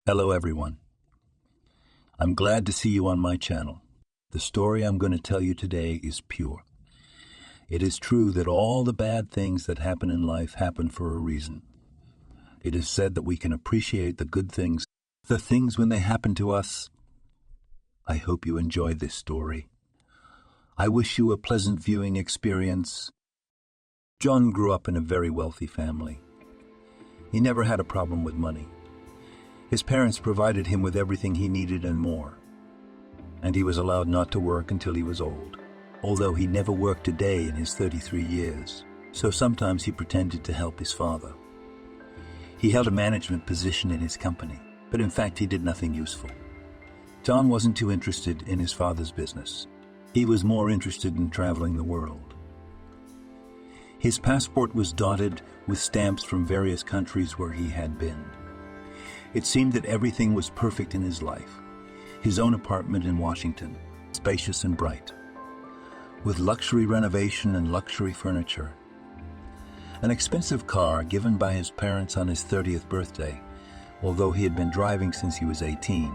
Hello everyone. I'm glad to see you on my channel. The story I'm going to tell you today is pure. It is true that all the bad things that happen in life happen for a reason. It is said that we can appreciate the good things, the things when they happen to us. I hope you enjoy this story. I wish you a pleasant viewing experience. John grew up in a very wealthy family. He never had a problem with money. His parents provided him with everything he needed and more. And he was allowed not to work until he was old, although he never worked a day in his 33 years, so sometimes he pretended to help his father. He held a management position in his company, but in fact he did nothing useful. John wasn't too interested in his father's business. He was more interested in traveling the world. His passport was dotted with stamps from various countries where he had been. It seemed that everything was perfect in his life. His own apartment in Washington, spacious and bright, with luxury renovation and luxury furniture. An expensive car given by his parents on his 30th birthday, although he had been driving since he was 18.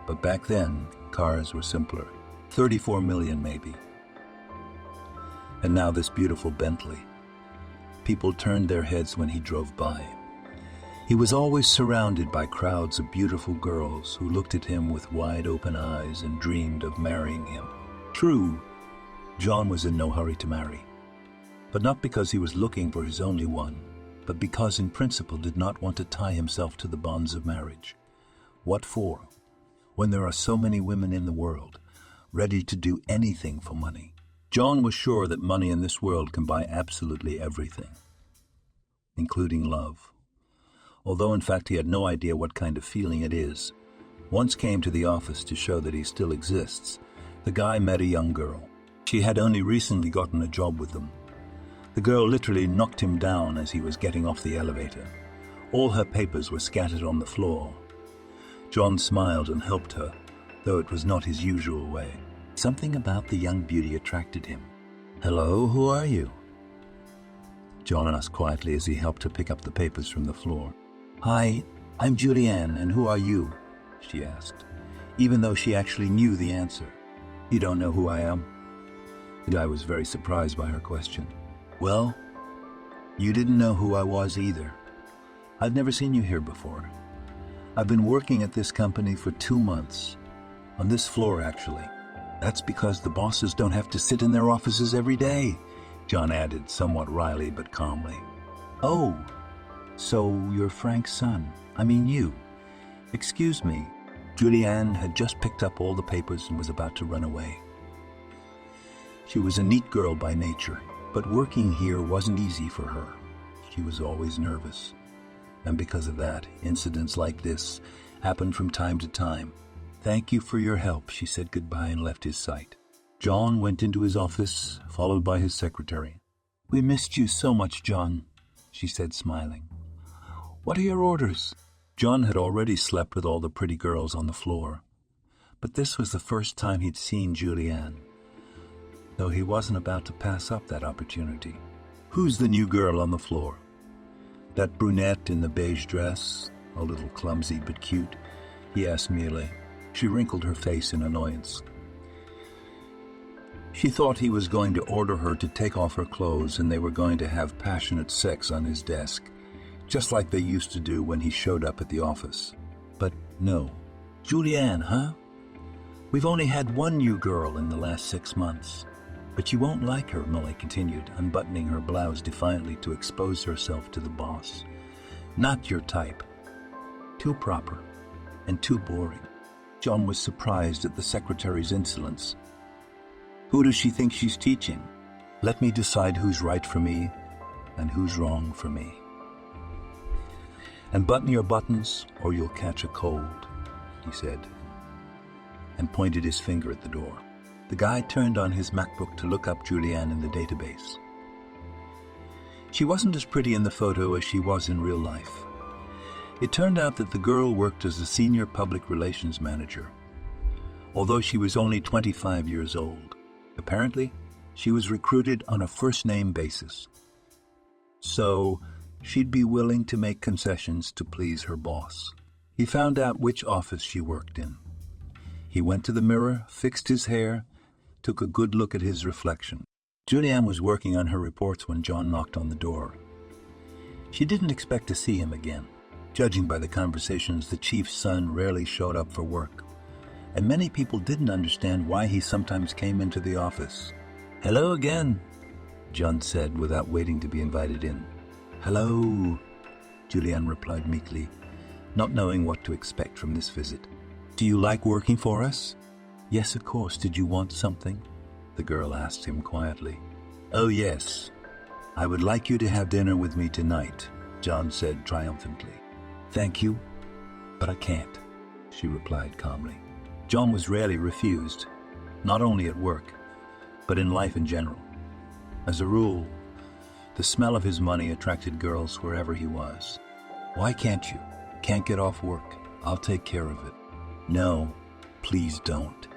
But back then, cars were simpler. 34 million maybe. And now this beautiful Bentley. People turned their heads when he drove by. He was always surrounded by crowds of beautiful girls who looked at him with wide open eyes and dreamed of marrying him. True, John was in no hurry to marry, but not because he was looking for his only one, but because in principle did not want to tie himself to the bonds of marriage. What for, when there are so many women in the world, ready to do anything for money? John was sure that money in this world can buy absolutely everything, including love. Although in fact he had no idea what kind of feeling it is. Once came to the office to show that he still exists. The guy met a young girl. She had only recently gotten a job with them. The girl literally knocked him down as he was getting off the elevator. All her papers were scattered on the floor. John smiled and helped her, though it was not his usual way. Something about the young beauty attracted him. "Hello, who are you?" John asked quietly as he helped her pick up the papers from the floor. "Hi, I'm Julianne, and who are you?" she asked, even though she actually knew the answer. "You don't know who I am?" The guy was very surprised by her question. "Well, you didn't know who I was either. I've never seen you here before. I've been working at this company for 2 months. On this floor, actually. That's because the bosses don't have to sit in their offices every day," John added, somewhat wryly but calmly. "Oh, so you're Frank's son. I mean you. Excuse me." Julianne had just picked up all the papers and was about to run away. She was a neat girl by nature, but working here wasn't easy for her. She was always nervous. And because of that, incidents like this happened from time to time. "Thank you for your help," she said goodbye and left his sight. John went into his office, followed by his secretary. "We missed you so much, John," she said, smiling. "What are your orders?" John had already slept with all the pretty girls on the floor, but this was the first time he'd seen Julianne, though he wasn't about to pass up that opportunity. "Who's the new girl on the floor?" "That brunette in the beige dress, a little clumsy but cute?" he asked merely. She wrinkled her face in annoyance. She thought he was going to order her to take off her clothes and they were going to have passionate sex on his desk, just like they used to do when he showed up at the office. But no. "Julianne, huh? We've only had one new girl in the last 6 months. But you won't like her," Molly continued, unbuttoning her blouse defiantly to expose herself to the boss. "Not your type. Too proper and too boring." John was surprised at the secretary's insolence. "Who does she think she's teaching? Let me decide who's right for me and who's wrong for me. And button your buttons or you'll catch a cold," he said, and pointed his finger at the door. The guy turned on his MacBook to look up Julianne in the database. She wasn't as pretty in the photo as she was in real life. It turned out that the girl worked as a senior public relations manager, although she was only 25 years old. Apparently, she was recruited on a first-name basis. So, she'd be willing to make concessions to please her boss. He found out which office she worked in. He went to the mirror, fixed his hair, took a good look at his reflection. Julianne was working on her reports when John knocked on the door. She didn't expect to see him again. Judging by the conversations, the chief's son rarely showed up for work, and many people didn't understand why he sometimes came into the office. "Hello again," John said without waiting to be invited in. "Hello," Julianne replied meekly, not knowing what to expect from this visit. "Do you like working for us?" "Yes, of course. Did you want something?" the girl asked him quietly. "Oh, yes. I would like you to have dinner with me tonight," John said triumphantly. "Thank you, but I can't," she replied calmly. John was rarely refused, not only at work, but in life in general. As a rule, the smell of his money attracted girls wherever he was. "Why can't you? Can't get off work? I'll take care of it." "No, please don't.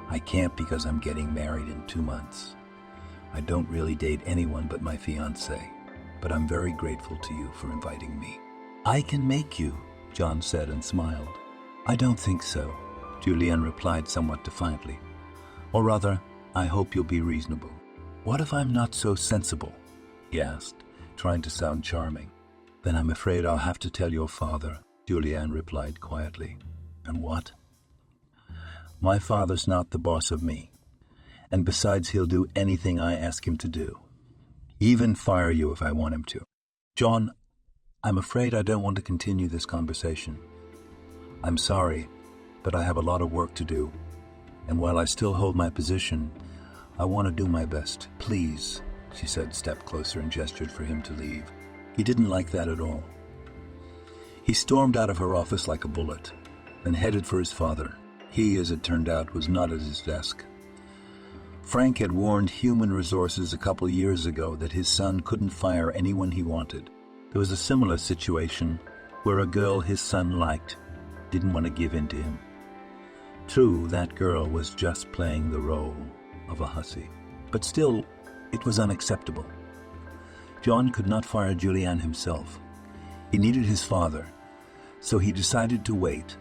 I can't because I'm getting married in 2 months. I don't really date anyone but my fiancé, but I'm very grateful to you for inviting me." "I can make you," John said and smiled. "I don't think so," Julianne replied somewhat defiantly. "Or rather, I hope you'll be reasonable." "What if I'm not so sensible?" he asked, trying to sound charming. "Then I'm afraid I'll have to tell your father," Julianne replied quietly. "And what?" "My father's not the boss of me. And besides, he'll do anything I ask him to do. Even fire you if I want him to." "John, I'm afraid I don't want to continue this conversation. I'm sorry, but I have a lot of work to do. And while I still hold my position, I want to do my best. Please," she said, stepped closer and gestured for him to leave. He didn't like that at all. He stormed out of her office like a bullet, and headed for his father. He, as it turned out, was not at his desk. Frank had warned Human Resources a couple years ago that his son couldn't fire anyone he wanted. There was a similar situation where a girl his son liked didn't want to give in to him. True, that girl was just playing the role of a hussy, but still, it was unacceptable. John could not fire Julianne himself. He needed his father, so he decided to wait.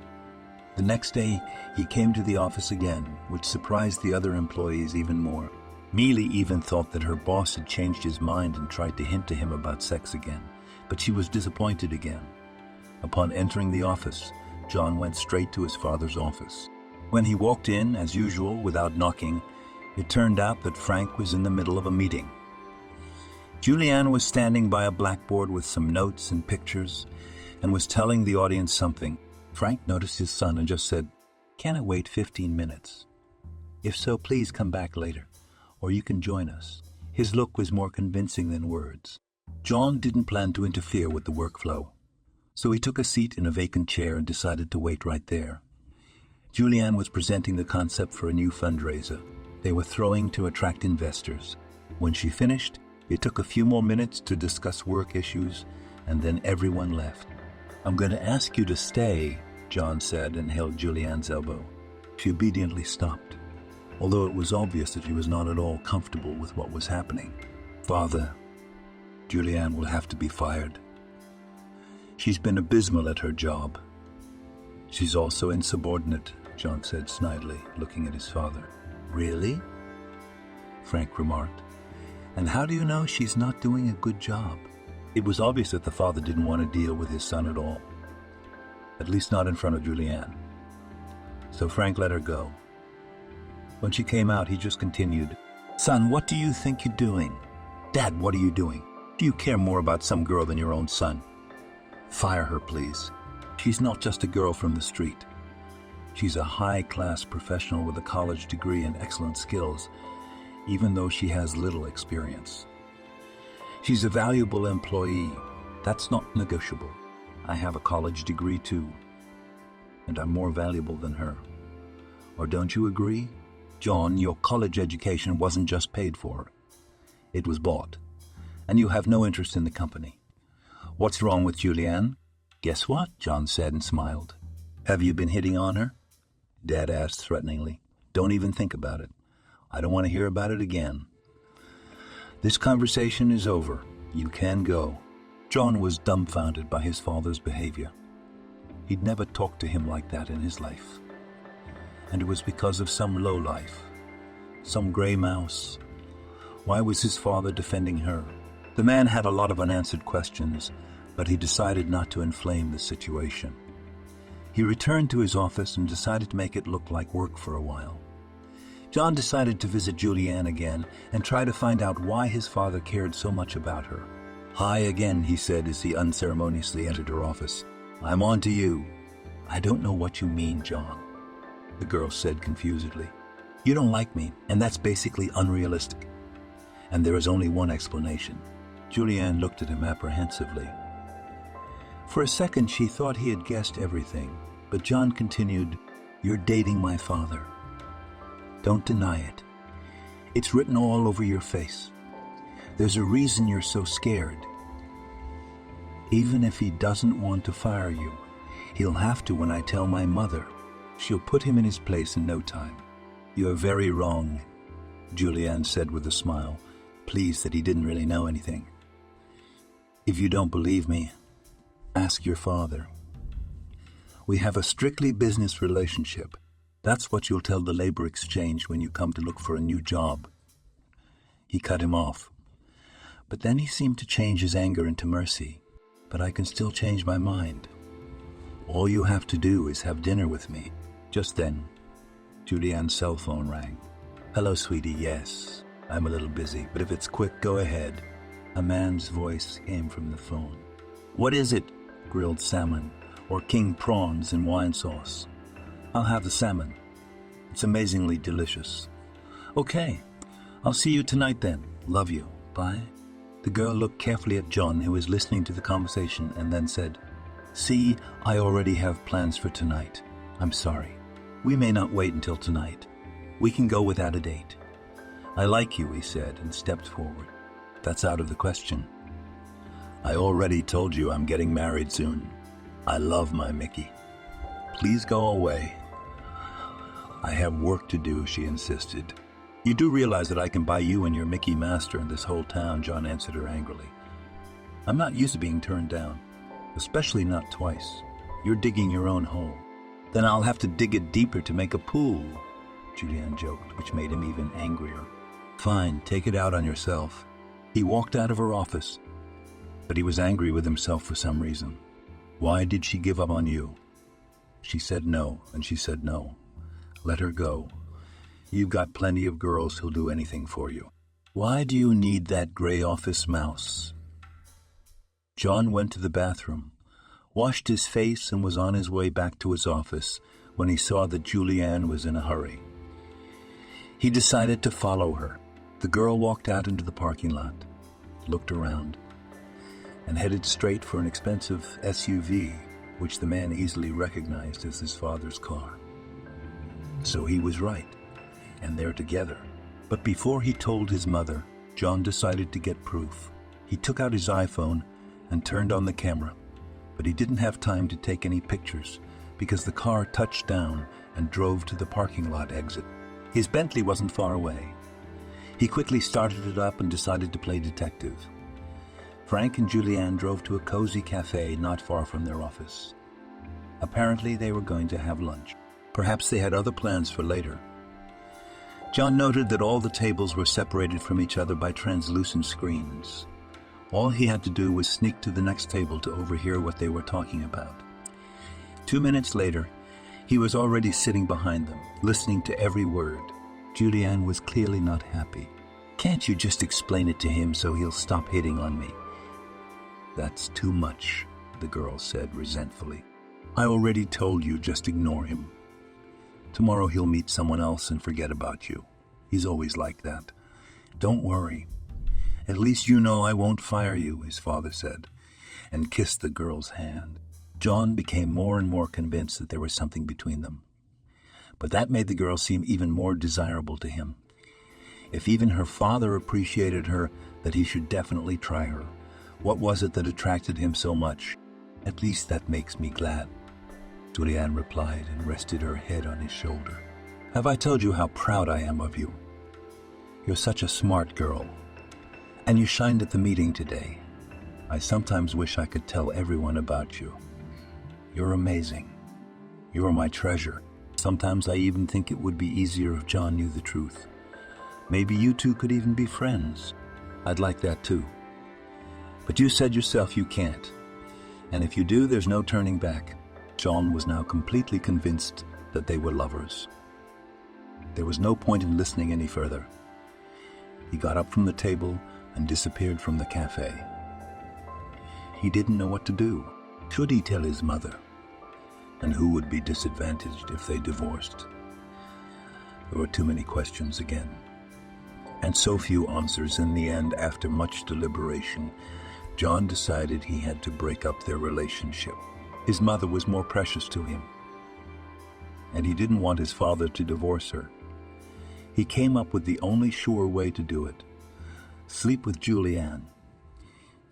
The next day, he came to the office again, which surprised the other employees even more. Mealy even thought that her boss had changed his mind and tried to hint to him about sex again, but she was disappointed again. Upon entering the office, John went straight to his father's office. When he walked in, as usual, without knocking, it turned out that Frank was in the middle of a meeting. Julianne was standing by a blackboard with some notes and pictures and was telling the audience something. Frank noticed his son and just said, "Can I wait 15 minutes? If so, please come back later, or you can join us." His look was more convincing than words. John didn't plan to interfere with the workflow, so he took a seat in a vacant chair and decided to wait right there. Julianne was presenting the concept for a new fundraiser they were throwing to attract investors. When she finished, it took a few more minutes to discuss work issues, and then everyone left. "I'm going to ask you to stay," John said and held Julianne's elbow. She obediently stopped, although it was obvious that she was not at all comfortable with what was happening. "Father, Julianne will have to be fired. She's been abysmal at her job." "She's also insubordinate," John said snidely, looking at his father. "Really?" Frank remarked. "And how do you know she's not doing a good job?" It was obvious that the father didn't want to deal with his son at all, at least not in front of Julianne. So Frank let her go. When she came out, he just continued, "Son, what do you think you're doing? Dad, what are you doing? Do you care more about some girl than your own son? Fire her, please. She's not just a girl from the street. She's a high-class professional with a college degree and excellent skills, even though she has little experience. She's a valuable employee. That's not negotiable. I have a college degree too, and I'm more valuable than her. Or don't you agree? John, your college education wasn't just paid for. It was bought, and you have no interest in the company. What's wrong with Julianne?" "Guess what?" John said and smiled. "Have you been hitting on her?" Dad asked threateningly. "Don't even think about it. I don't want to hear about it again. This conversation is over. You can go." John was dumbfounded by his father's behavior. He'd never talked to him like that in his life. And it was because of some lowlife, some gray mouse. Why was his father defending her? The man had a lot of unanswered questions, but he decided not to inflame the situation. He returned to his office and decided to make it look like work for a while. John decided to visit Julianne again and try to find out why his father cared so much about her. "Hi again," he said as he unceremoniously entered her office. "I'm on to you." "I don't know what you mean, John," the girl said confusedly. "You don't like me, and that's basically unrealistic. And there is only one explanation." Julianne looked at him apprehensively. For a second, she thought he had guessed everything, but John continued, "You're dating my father. Don't deny it. It's written all over your face. There's a reason you're so scared. Even if he doesn't want to fire you, he'll have to when I tell my mother. She'll put him in his place in no time." "You're very wrong," Julianne said with a smile, pleased that he didn't really know anything. "If you don't believe me, ask your father. We have a strictly business relationship. That's what you'll tell the labor exchange when you come to look for a new job." He cut him off. But then he seemed to change his anger into mercy. "But I can still change my mind. All you have to do is have dinner with me." Just then, Julianne's cell phone rang. "Hello, sweetie. Yes, I'm a little busy, but if it's quick, go ahead." A man's voice came from the phone. "What is it?" "Grilled salmon, or king prawns in wine sauce." "I'll have the salmon. It's amazingly delicious." "Okay, I'll see you tonight then. Love you. Bye." The girl looked carefully at John, who was listening to the conversation, and then said, "See, I already have plans for tonight. I'm sorry. We may not wait until tonight. We can go without a date." "I like you," he said, and stepped forward. "That's out of the question. I already told you I'm getting married soon. I love my Mickey. Please go away." "I have work to do," she insisted. "You do realize that I can buy you and your Mickey master in this whole town," John answered her angrily. "I'm not used to being turned down, especially not twice. You're digging your own hole." "Then I'll have to dig it deeper to make a pool," Julianne joked, which made him even angrier. "Fine, take it out on yourself." He walked out of her office, but he was angry with himself for some reason. Why did she give up on you? She said no, and she said no. Let her go. You've got plenty of girls who'll do anything for you. Why do you need that gray office mouse? John went to the bathroom, washed his face, and was on his way back to his office when he saw that Julianne was in a hurry. He decided to follow her. The girl walked out into the parking lot, looked around, and headed straight for an expensive SUV, which the man easily recognized as his father's car. So he was right, and they're together. But before he told his mother, John decided to get proof. He took out his iPhone and turned on the camera, but he didn't have time to take any pictures because the car touched down and drove to the parking lot exit. His Bentley wasn't far away. He quickly started it up and decided to play detective. Frank and Julianne drove to a cozy cafe not far from their office. Apparently they were going to have lunch. Perhaps they had other plans for later. John noted that all the tables were separated from each other by translucent screens. All he had to do was sneak to the next table to overhear what they were talking about. 2 minutes later, he was already sitting behind them, listening to every word. Julianne was clearly not happy. Can't you just explain it to him so he'll stop hitting on me? That's too much, the girl said resentfully. I already told you, just ignore him. Tomorrow he'll meet someone else and forget about you. He's always like that. Don't worry. At least you know I won't fire you, his father said, and kissed the girl's hand. John became more and more convinced that there was something between them. But that made the girl seem even more desirable to him. If even her father appreciated her, that he should definitely try her. What was it that attracted him so much? At least that makes me glad, Julianne replied and rested her head on his shoulder. Have I told you how proud I am of you? You're such a smart girl. And you shined at the meeting today. I sometimes wish I could tell everyone about you. You're amazing. You're my treasure. Sometimes I even think it would be easier if John knew the truth. Maybe you two could even be friends. I'd like that too. But you said yourself you can't. And if you do, there's no turning back. John was now completely convinced that they were lovers. There was no point in listening any further. He got up from the table and disappeared from the cafe. He didn't know what to do. Should he tell his mother? And who would be disadvantaged if they divorced? There were too many questions again, and so few answers. In the end, after much deliberation, John decided he had to break up their relationship. His mother was more precious to him, and he didn't want his father to divorce her. He came up with the only sure way to do it: sleep with Julianne.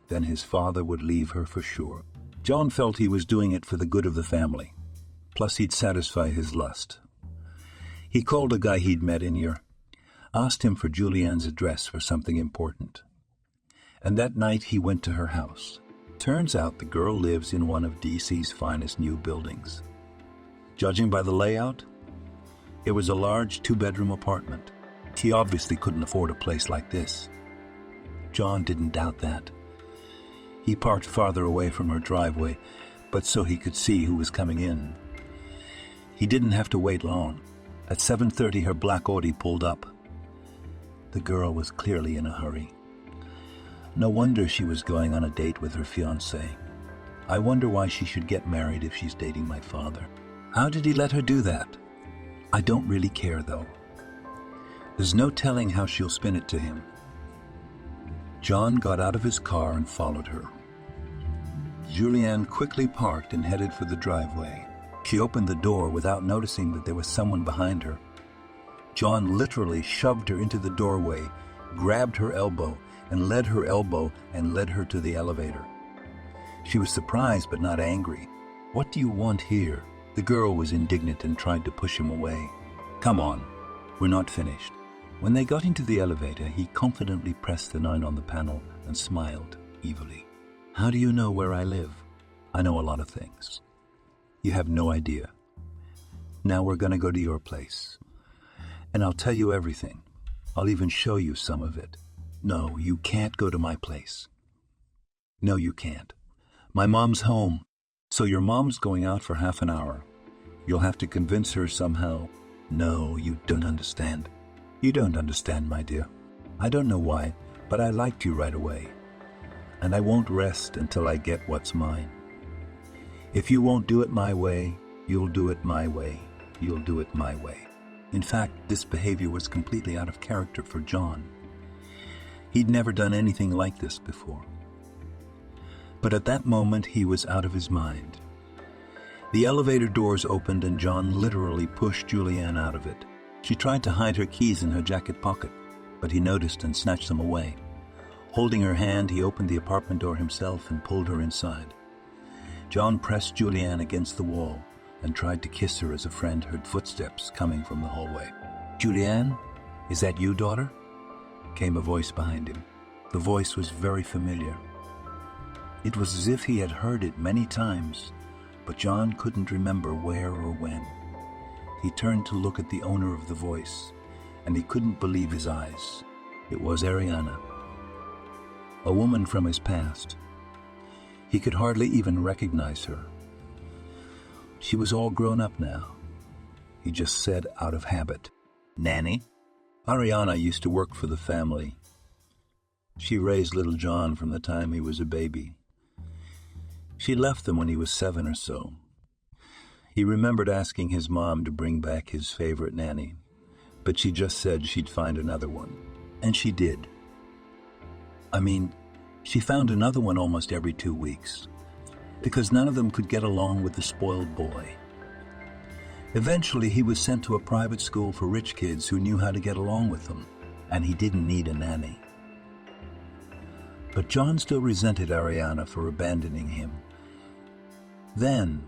Then his father would leave her for sure. John felt he was doing it for the good of the family. Plus, he'd satisfy his lust. He called a guy he'd met in here, asked him for Julianne's address for something important. And that night he went to her house. Turns out the girl lives in one of DC's finest new buildings. Judging by the layout, it was a large 2-bedroom apartment. He obviously couldn't afford a place like this. John didn't doubt that. He parked farther away from her driveway, but so he could see who was coming in. He didn't have to wait long. At 7:30, her black Audi pulled up. The girl was clearly in a hurry. No wonder she was going on a date with her fiancé. I wonder why she should get married if she's dating my father. How did he let her do that? I don't really care, though. There's no telling how she'll spin it to him. John got out of his car and followed her. Julianne quickly parked and headed for the driveway. She opened the door without noticing that there was someone behind her. John literally shoved her into the doorway, grabbed her elbow, and led her to the elevator. She was surprised but not angry. "What do you want here?" The girl was indignant and tried to push him away. "Come on, we're not finished." When they got into the elevator, he confidently pressed the 9 on the panel and smiled evilly. "How do you know where I live?" "I know a lot of things." "You have no idea. Now we're going to go to your place. And I'll tell you everything. I'll even show you some of it." "No, you can't go to my place." "No, you can't. My mom's home." "So your mom's going out for half an hour. You'll have to convince her somehow." "No, you don't understand." "You don't understand, my dear. I don't know why, but I liked you right away. And I won't rest until I get what's mine. If you won't do it my way, you'll do it my way. You'll do it my way." In fact, this behavior was completely out of character for John. He'd never done anything like this before. But at that moment, he was out of his mind. The elevator doors opened and John literally pushed Julianne out of it. She tried to hide her keys in her jacket pocket, but he noticed and snatched them away. Holding her hand, he opened the apartment door himself and pulled her inside. John pressed Julianne against the wall and tried to kiss her as a friend heard footsteps coming from the hallway. "Julianne, is that you, daughter?" came a voice behind him. The voice was very familiar. It was as if he had heard it many times, but John couldn't remember where or when. He turned to look at the owner of the voice, and he couldn't believe his eyes. It was Ariana, a woman from his past. He could hardly even recognize her. She was all grown up now. He just said out of habit, "Nanny?" Ariana used to work for the family. She raised little John from the time he was a baby. She left them when he was 7 or so. He remembered asking his mom to bring back his favorite nanny, but she just said she'd find another one. And she did. She found another one almost every 2 weeks, because none of them could get along with the spoiled boy. Eventually, he was sent to a private school for rich kids who knew how to get along with them, and he didn't need a nanny. But John still resented Ariana for abandoning him. Then,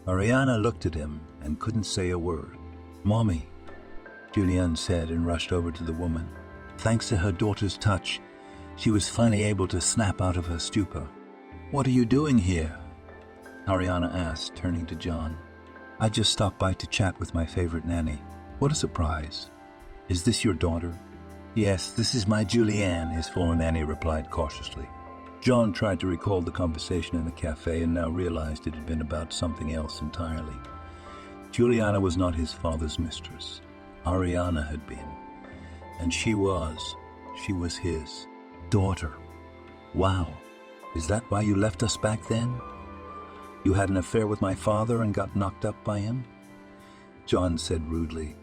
Ariana looked at him and couldn't say a word. "Mommy," Julianne said and rushed over to the woman. Thanks to her daughter's touch, she was finally able to snap out of her stupor. "What are you doing here? Ariana asked, turning to John. I just stopped by to chat with my favorite nanny. What a surprise. Is this your daughter? Yes, this is my Julianne, his former nanny replied cautiously. John tried to recall the conversation in the cafe and now realized it had been about something else entirely. Juliana was not his father's mistress. Ariana had been. And she was his daughter. Wow, is that why you left us back then? You had an affair with my father and got knocked up by him? John said rudely,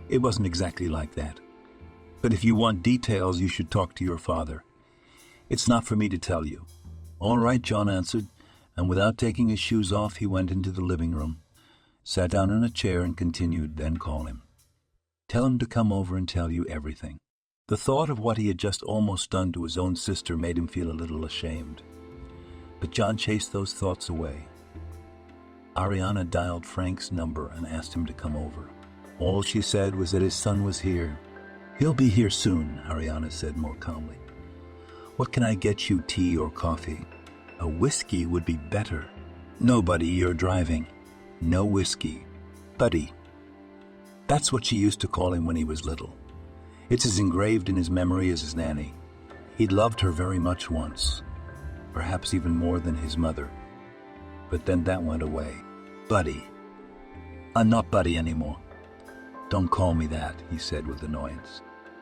It wasn't exactly like that. But if you want details, you should talk to your father. It's not for me to tell you. All right, John answered, and without taking his shoes off, he went into the living room, sat down in a chair and continued, Then call him. Tell him to come over and tell you everything. The thought of what he had just almost done to his own sister made him feel a little ashamed. But John chased those thoughts away. Ariana dialed Frank's number and asked him to come over. All she said was that his son was here. He'll be here soon, Ariana said more calmly. What can I get you, tea or coffee? A whiskey would be better. No, buddy, you're driving. No whiskey. Buddy. That's what she used to call him when he was little. It's as engraved in his memory as his nanny. He'd loved her very much once, perhaps even more than his mother. But then that went away. Buddy. I'm not Buddy anymore. Don't call me that, he said with annoyance.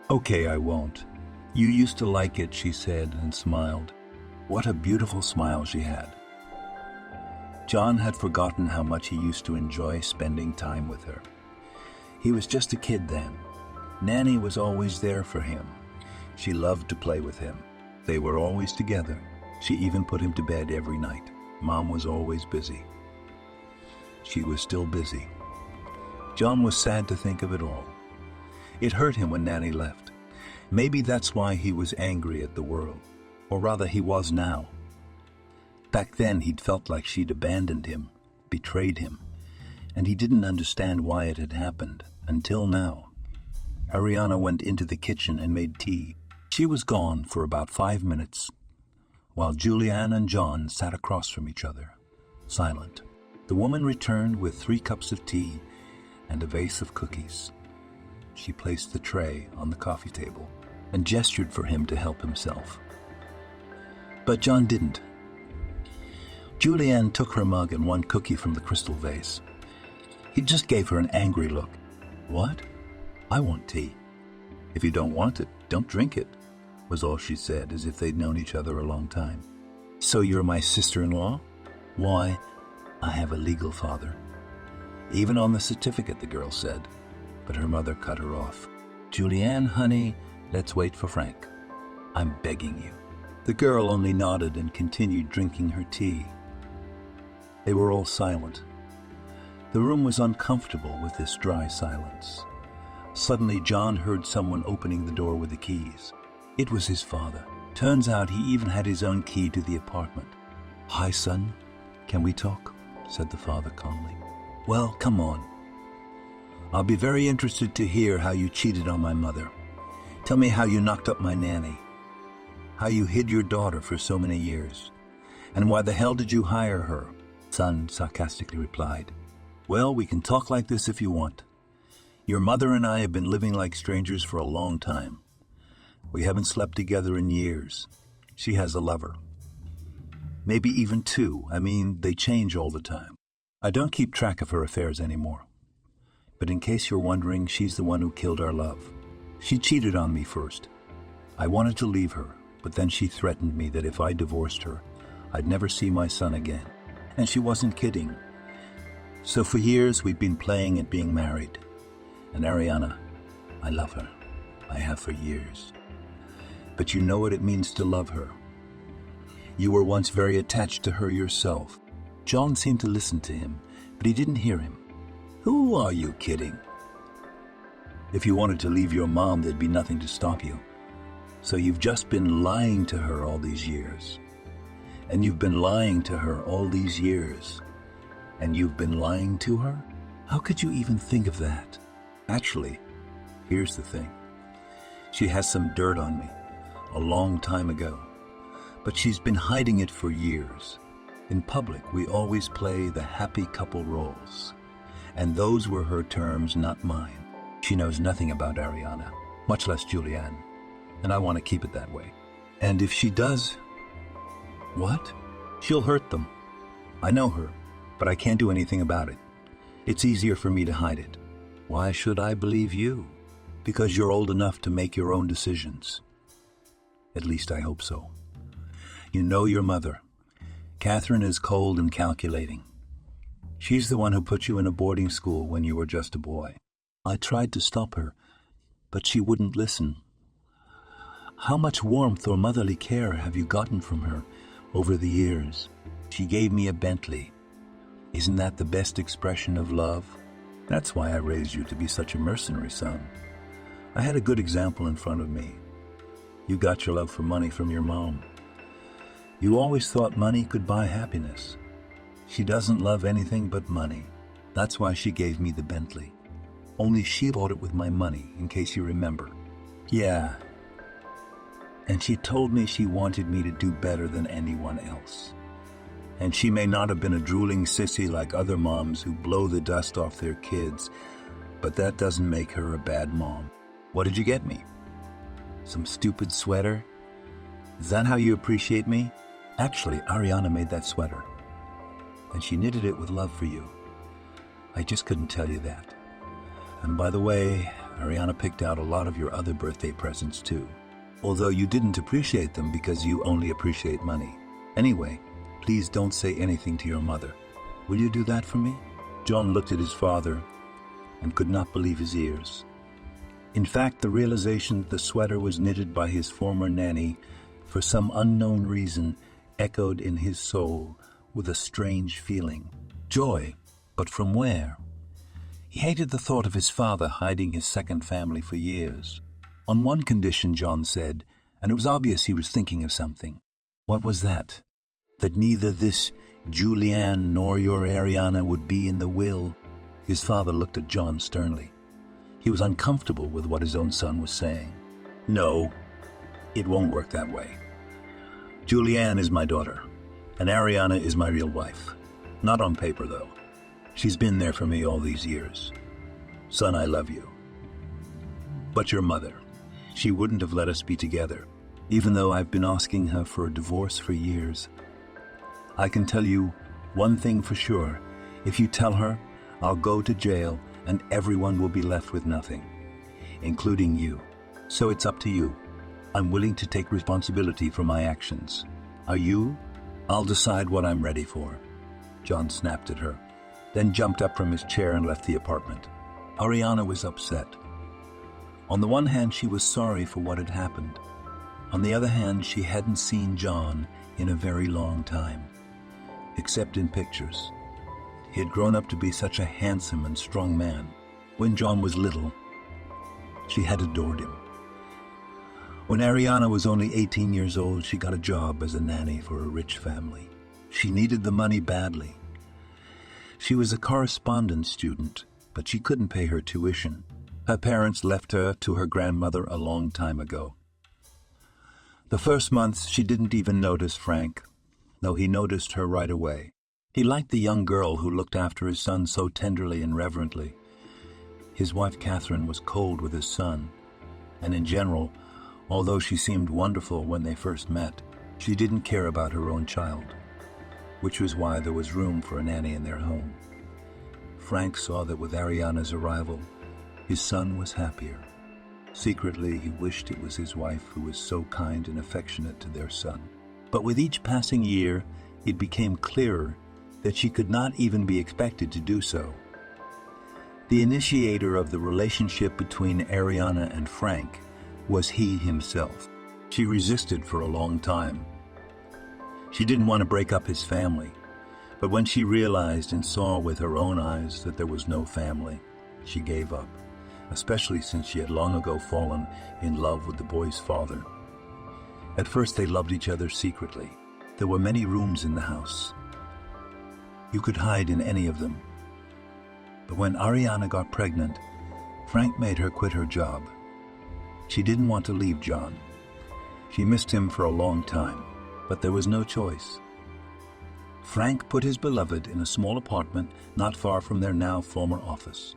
Okay, I won't. You used to like it, she said and smiled. What a beautiful smile she had. John had forgotten how much he used to enjoy spending time with her. He was just a kid then. Nanny was always there for him. She loved to play with him. They were always together. She even put him to bed every night. Mom was always busy. She was still busy. John was sad to think of it all. It hurt him when Nanny left. Maybe that's why he was angry at the world. Or rather, he was now. Back then, he'd felt like she'd abandoned him, betrayed him, and he didn't understand why it had happened, until now. Ariana went into the kitchen and made tea. She was gone for about 5 minutes, while Julianne and John sat across from each other, silent. The woman returned with 3 cups of tea and a vase of cookies. She placed the tray on the coffee table and gestured for him to help himself. But John didn't. Julianne took her mug and 1 cookie from the crystal vase. He just gave her an angry look. What? I want tea. If you don't want it, don't drink it, was all she said, as if they'd known each other a long time. So you're my sister-in-law? Why, I have a legal father. Even on the certificate, the girl said, but her mother cut her off. Julianne, honey, let's wait for Frank. I'm begging you. The girl only nodded and continued drinking her tea. They were all silent. The room was uncomfortable with this dry silence. Suddenly, John heard someone opening the door with the keys. It was his father. Turns out he even had his own key to the apartment. Hi, son. Can we talk? Said the father calmly. Well, come on. I'll be very interested to hear how you cheated on my mother. Tell me how you knocked up my nanny. How you hid your daughter for so many years. And why the hell did you hire her? Son sarcastically replied. Well, we can talk like this if you want. Your mother and I have been living like strangers for a long time. We haven't slept together in years. She has a lover. Maybe even 2. I mean, they change all the time. I don't keep track of her affairs anymore. But in case you're wondering, she's the one who killed our love. She cheated on me first. I wanted to leave her, but then she threatened me that if I divorced her, I'd never see my son again. And she wasn't kidding. So for years, we've been playing at being married. And Ariana, I love her. I have for years. But you know what it means to love her. You were once very attached to her yourself. John seemed to listen to him, but he didn't hear him. Who are you kidding? If you wanted to leave your mom, there'd be nothing to stop you. So you've just been lying to her all these years. And you've been lying to her all these years. And you've been lying to her? How could you even think of that? Actually, here's the thing. She has some dirt on me, a long time ago. But she's been hiding it for years. In public, we always play the happy couple roles. And those were her terms, not mine. She knows nothing about Ariana, much less Julianne, and I want to keep it that way. And if she does, what? She'll hurt them. I know her, but I can't do anything about it. It's easier for me to hide it. Why should I believe you? Because you're old enough to make your own decisions. At least I hope so. You know your mother. Catherine is cold and calculating. She's the one who put you in a boarding school when you were just a boy. I tried to stop her, but she wouldn't listen. How much warmth or motherly care have you gotten from her over the years? She gave me a Bentley. Isn't that the best expression of love? That's why I raised you to be such a mercenary son. I had a good example in front of me. You got your love for money from your mom. You always thought money could buy happiness. She doesn't love anything but money. That's why she gave me the Bentley. Only she bought it with my money, in case you remember. Yeah. And she told me she wanted me to do better than anyone else. And she may not have been a drooling sissy like other moms who blow the dust off their kids, but that doesn't make her a bad mom. What did you get me? Some stupid sweater? Is that how you appreciate me? Actually, Ariana made that sweater. And she knitted it with love for you. I just couldn't tell you that. And by the way, Ariana picked out a lot of your other birthday presents too. Although you didn't appreciate them because you only appreciate money. Anyway, please don't say anything to your mother. Will you do that for me? John looked at his father and could not believe his ears. In fact, the realization that the sweater was knitted by his former nanny, for some unknown reason, echoed in his soul with a strange feeling. Joy, but from where? He hated the thought of his father hiding his second family for years. On one condition, John said, and it was obvious he was thinking of something. What was that? That neither this Julianne nor your Ariana would be in the will. His father looked at John sternly. He was uncomfortable with what his own son was saying. No, it won't work that way. Julianne is my daughter, and Ariana is my real wife. Not on paper, though. She's been there for me all these years. Son, I love you. But your mother, she wouldn't have let us be together, even though I've been asking her for a divorce for years. I can tell you one thing for sure. If you tell her, I'll go to jail and everyone will be left with nothing, including you. So it's up to you. I'm willing to take responsibility for my actions. Are you? I'll decide what I'm ready for. John snapped at her, then jumped up from his chair and left the apartment. Ariana was upset. On the one hand, she was sorry for what had happened. On the other hand, she hadn't seen John in a very long time, except in pictures. He had grown up to be such a handsome and strong man. When John was little, she had adored him. When Ariana was only 18 years old, she got a job as a nanny for a rich family. She needed the money badly. She was a correspondence student, but she couldn't pay her tuition. Her parents left her to her grandmother a long time ago. The first months, she didn't even notice Frank, though he noticed her right away. He liked the young girl who looked after his son so tenderly and reverently. His wife, Catherine, was cold with his son, and in general, although she seemed wonderful when they first met, she didn't care about her own child, which was why there was room for a nanny in their home. Frank saw that with Ariana's arrival, his son was happier. Secretly, he wished it was his wife who was so kind and affectionate to their son. But with each passing year, it became clearer that she could not even be expected to do so. The initiator of the relationship between Ariana and Frank was he himself. She resisted for a long time. She didn't want to break up his family, but when she realized and saw with her own eyes that there was no family, she gave up, especially since she had long ago fallen in love with the boy's father. At first they loved each other secretly. There were many rooms in the house. You could hide in any of them. But when Ariana got pregnant, Frank made her quit her job. She didn't want to leave John. She missed him for a long time, but there was no choice. Frank put his beloved in a small apartment not far from their now former office.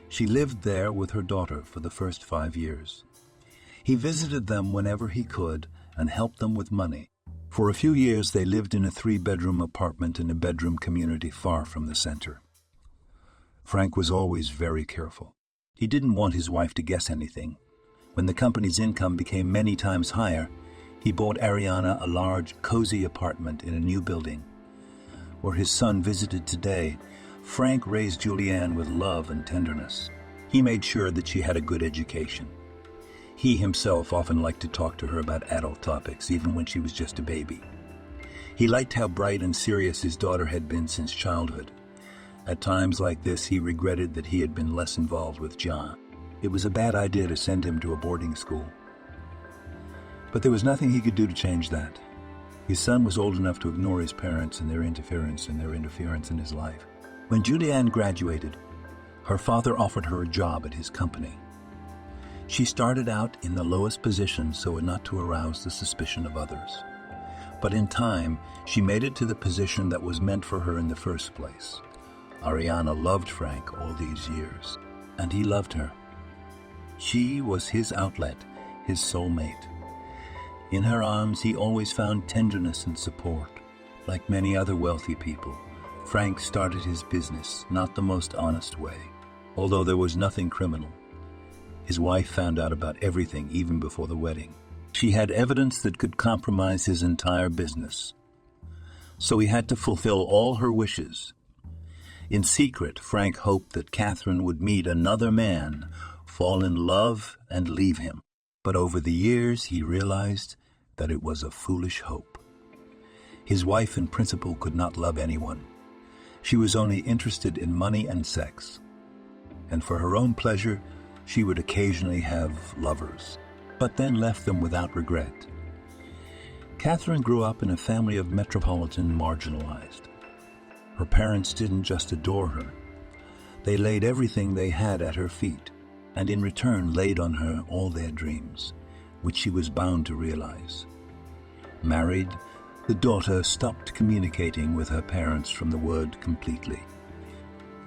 She lived there with her daughter for the first 5 years. He visited them whenever he could and helped them with money. For a few years they lived in a 3-bedroom apartment in a bedroom community far from the center. Frank was always very careful. He didn't want his wife to guess anything. When the company's income became many times higher, he bought Ariana a large, cozy apartment in a new building. Where his son visited today, Frank raised Julianne with love and tenderness. He made sure that she had a good education. He himself often liked to talk to her about adult topics, even when she was just a baby. He liked how bright and serious his daughter had been since childhood. At times like this, he regretted that he had been less involved with John. It was a bad idea to send him to a boarding school. But there was nothing he could do to change that. His son was old enough to ignore his parents and their interference in his life. When Julianne graduated, her father offered her a job at his company. She started out in the lowest position so as not to arouse the suspicion of others. But in time, she made it to the position that was meant for her in the first place. Ariana loved Frank all these years, and he loved her. She was his outlet, his soulmate. In her arms, he always found tenderness and support. Like many other wealthy people, Frank started his business not the most honest way, although there was nothing criminal. His wife found out about everything even before the wedding. She had evidence that could compromise his entire business. So he had to fulfill all her wishes. In secret, Frank hoped that Catherine would meet another man, fall in love, and leave him. But over the years, he realized that it was a foolish hope. His wife, in principle, could not love anyone. She was only interested in money and sex. And for her own pleasure, she would occasionally have lovers, but then left them without regret. Catherine grew up in a family of metropolitan marginalized. Her parents didn't just adore her. They laid everything they had at her feet, and in return laid on her all their dreams, which she was bound to realize. Married, the daughter stopped communicating with her parents from the word completely.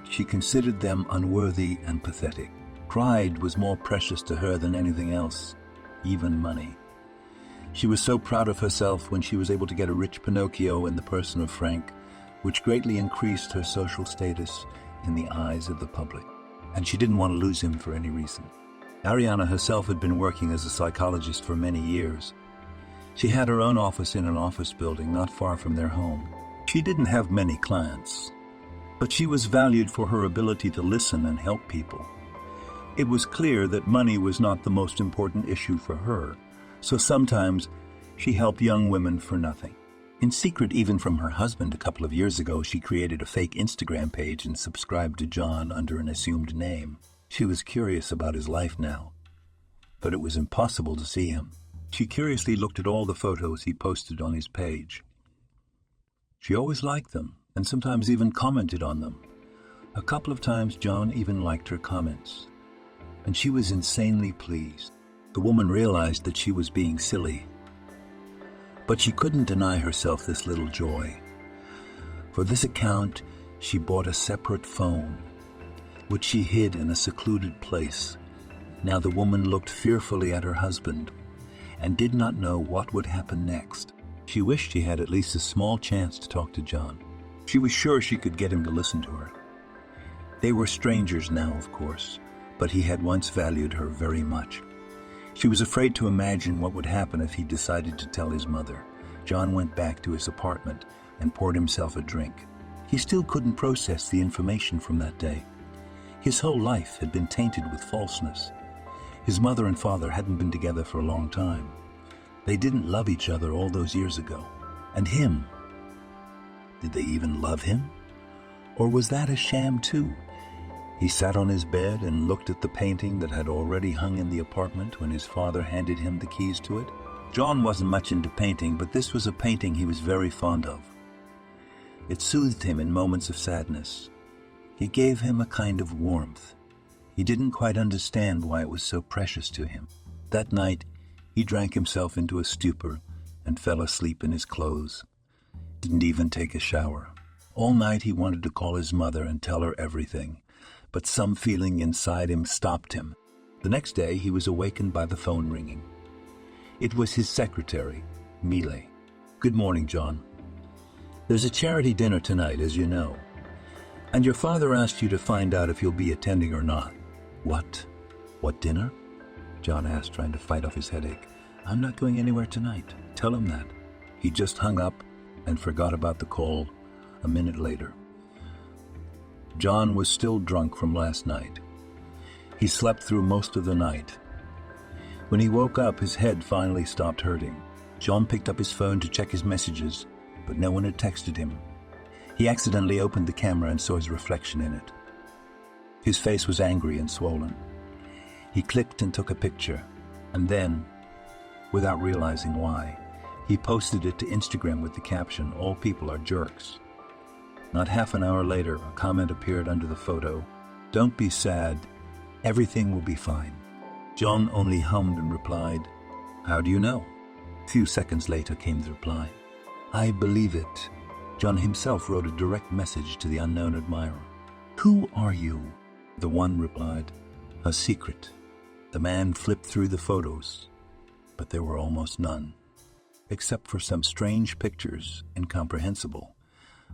She considered them unworthy and pathetic. Pride was more precious to her than anything else, even money. She was so proud of herself when she was able to get a rich Pinocchio in the person of Frank, which greatly increased her social status in the eyes of the public. And she didn't want to lose him for any reason. Ariana herself had been working as a psychologist for many years. She had her own office in an office building not far from their home. She didn't have many clients, but she was valued for her ability to listen and help people. It was clear that money was not the most important issue for her, so sometimes she helped young women for nothing. In secret, even from her husband, a couple of years ago, she created a fake Instagram page and subscribed to John under an assumed name. She was curious about his life now, but it was impossible to see him. She curiously looked at all the photos he posted on his page. She always liked them, and sometimes even commented on them. A couple of times John even liked her comments, and she was insanely pleased. The woman realized that she was being silly, but she couldn't deny herself this little joy. For this account, she bought a separate phone, which she hid in a secluded place. Now the woman looked fearfully at her husband and did not know what would happen next. She wished she had at least a small chance to talk to John. She was sure she could get him to listen to her. They were strangers now, of course, but he had once valued her very much. She was afraid to imagine what would happen if he decided to tell his mother. John went back to his apartment and poured himself a drink. He still couldn't process the information from that day. His whole life had been tainted with falseness. His mother and father hadn't been together for a long time. They didn't love each other all those years ago. And him? Did they even love him? Or was that a sham too? He sat on his bed and looked at the painting that had already hung in the apartment when his father handed him the keys to it. John wasn't much into painting, but this was a painting he was very fond of. It soothed him in moments of sadness. It gave him a kind of warmth. He didn't quite understand why it was so precious to him. That night, he drank himself into a stupor and fell asleep in his clothes. Didn't even take a shower. All night he wanted to call his mother and tell her everything, but some feeling inside him stopped him. The next day he was awakened by the phone ringing. It was his secretary, Mile. "Good morning, John. There's a charity dinner tonight, as you know. And your father asked you to find out if you'll be attending or not." "What? What dinner?" John asked, trying to fight off his headache. "I'm not going anywhere tonight. Tell him that." He just hung up and forgot about the call a minute later. John was still drunk from last night. He slept through most of the night. When he woke up, his head finally stopped hurting. John picked up his phone to check his messages, but no one had texted him. He accidentally opened the camera and saw his reflection in it. His face was angry and swollen. He clicked and took a picture, and then, without realizing why, he posted it to Instagram with the caption, "All people are jerks." Not half an hour later, a comment appeared under the photo, "Don't be sad, everything will be fine." John only hummed and replied, "How do you know?" A few seconds later came the reply, "I believe it." John himself wrote a direct message to the unknown admirer. "Who are you?" The one replied, "A secret." The man flipped through the photos, but there were almost none. Except for some strange pictures, incomprehensible.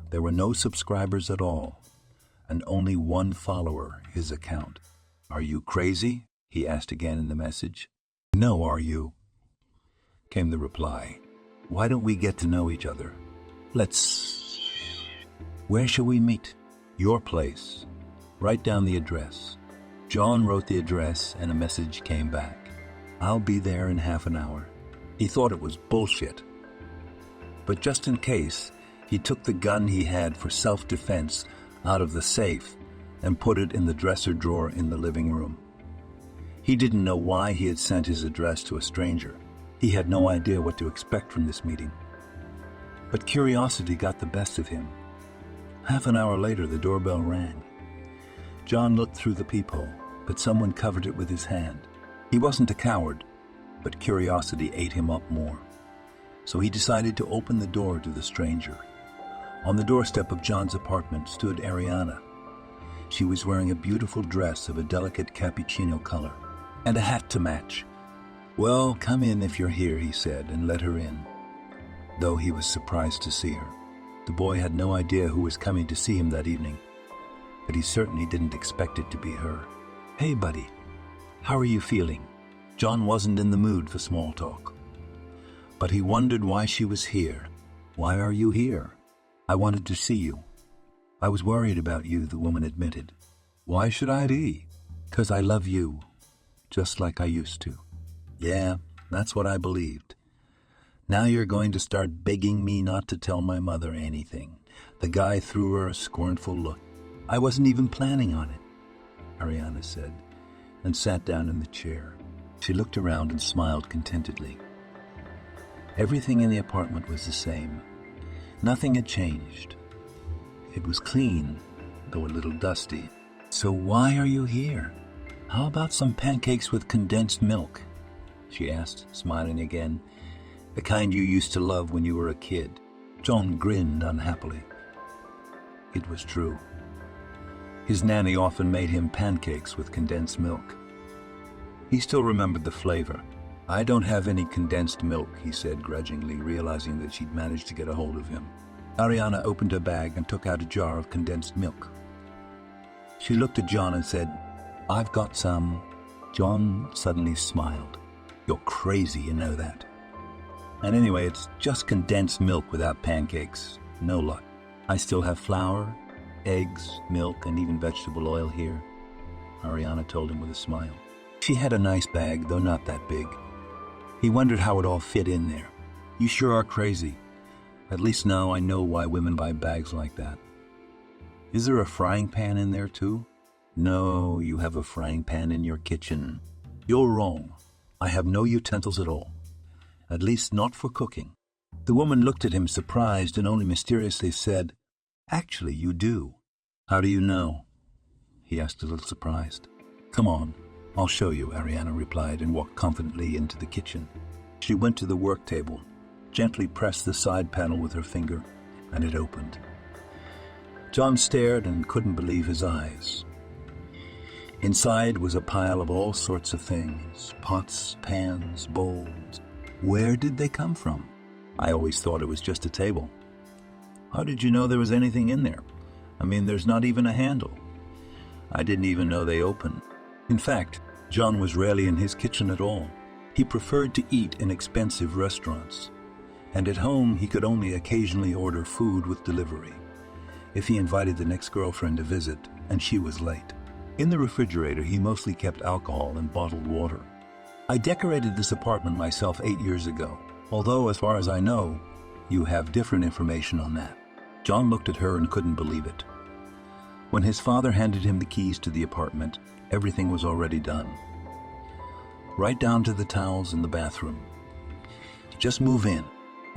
There were no subscribers at all, and only one follower, his account. "Are you crazy?" he asked again in the message. "No, are you?" came the reply. "Why don't we get to know each other? Where shall we meet?" "Your place. Write down the address." John wrote the address and a message came back. "I'll be there in half an hour." He thought it was bullshit. But just in case, he took the gun he had for self-defense out of the safe and put it in the dresser drawer in the living room. He didn't know why he had sent his address to a stranger. He had no idea what to expect from this meeting. But curiosity got the best of him. Half an hour later, the doorbell rang. John looked through the peephole, but someone covered it with his hand. He wasn't a coward, but curiosity ate him up more. So he decided to open the door to the stranger. On the doorstep of John's apartment stood Ariana. She was wearing a beautiful dress of a delicate cappuccino color and a hat to match. "Well, come in if you're here," he said, and let her in, though he was surprised to see her. The boy had no idea who was coming to see him that evening, but he certainly didn't expect it to be her. "Hey, buddy, how are you feeling?" John wasn't in the mood for small talk, but he wondered why she was here. "Why are you here?" "I wanted to see you. I was worried about you," the woman admitted. "Why should I be?" "'Cause I love you, just like I used to." "Yeah, that's what I believed. Now you're going to start begging me not to tell my mother anything." The guy threw her a scornful look. "I wasn't even planning on it," Ariana said, and sat down in the chair. She looked around and smiled contentedly. Everything in the apartment was the same. Nothing had changed. It was clean, though a little dusty. "So why are you here? How about some pancakes with condensed milk?" she asked, smiling again. "The kind you used to love when you were a kid." John grinned unhappily. It was true. His nanny often made him pancakes with condensed milk. He still remembered the flavor. "I don't have any condensed milk," he said grudgingly, realizing that she'd managed to get a hold of him. Ariana opened her bag and took out a jar of condensed milk. She looked at John and said, "I've got some." John suddenly smiled. "You're crazy, you know that. And anyway, it's just condensed milk without pancakes. No luck. I still have flour, eggs, milk, and even vegetable oil here," Ariana told him with a smile. She had a nice bag, though not that big. He wondered how it all fit in there. "You sure are crazy. At least now I know why women buy bags like that." "Is there a frying pan in there too?" "No, you have a frying pan in your kitchen." "You're wrong. I have no utensils at all. At least not for cooking." The woman looked at him surprised and only mysteriously said, "Actually, you do." "How do you know?" he asked, a little surprised. "Come on, I'll show you," Ariana replied and walked confidently into the kitchen. She went to the work table, gently pressed the side panel with her finger, and it opened. John stared and couldn't believe his eyes. Inside was a pile of all sorts of things, pots, pans, bowls. Where did they come from? I always thought it was just a table. How did you know there was anything in there? I mean, there's not even a handle. I didn't even know they opened. In fact, John was rarely in his kitchen at all. He preferred to eat in expensive restaurants. And at home, he could only occasionally order food with delivery, if he invited the next girlfriend to visit, and she was late. In the refrigerator, he mostly kept alcohol and bottled water. I decorated this apartment myself 8 years ago, although, as far as I know, you have different information on that. John looked at her and couldn't believe it. When his father handed him the keys to the apartment, everything was already done. Right down to the towels in the bathroom. Just move in.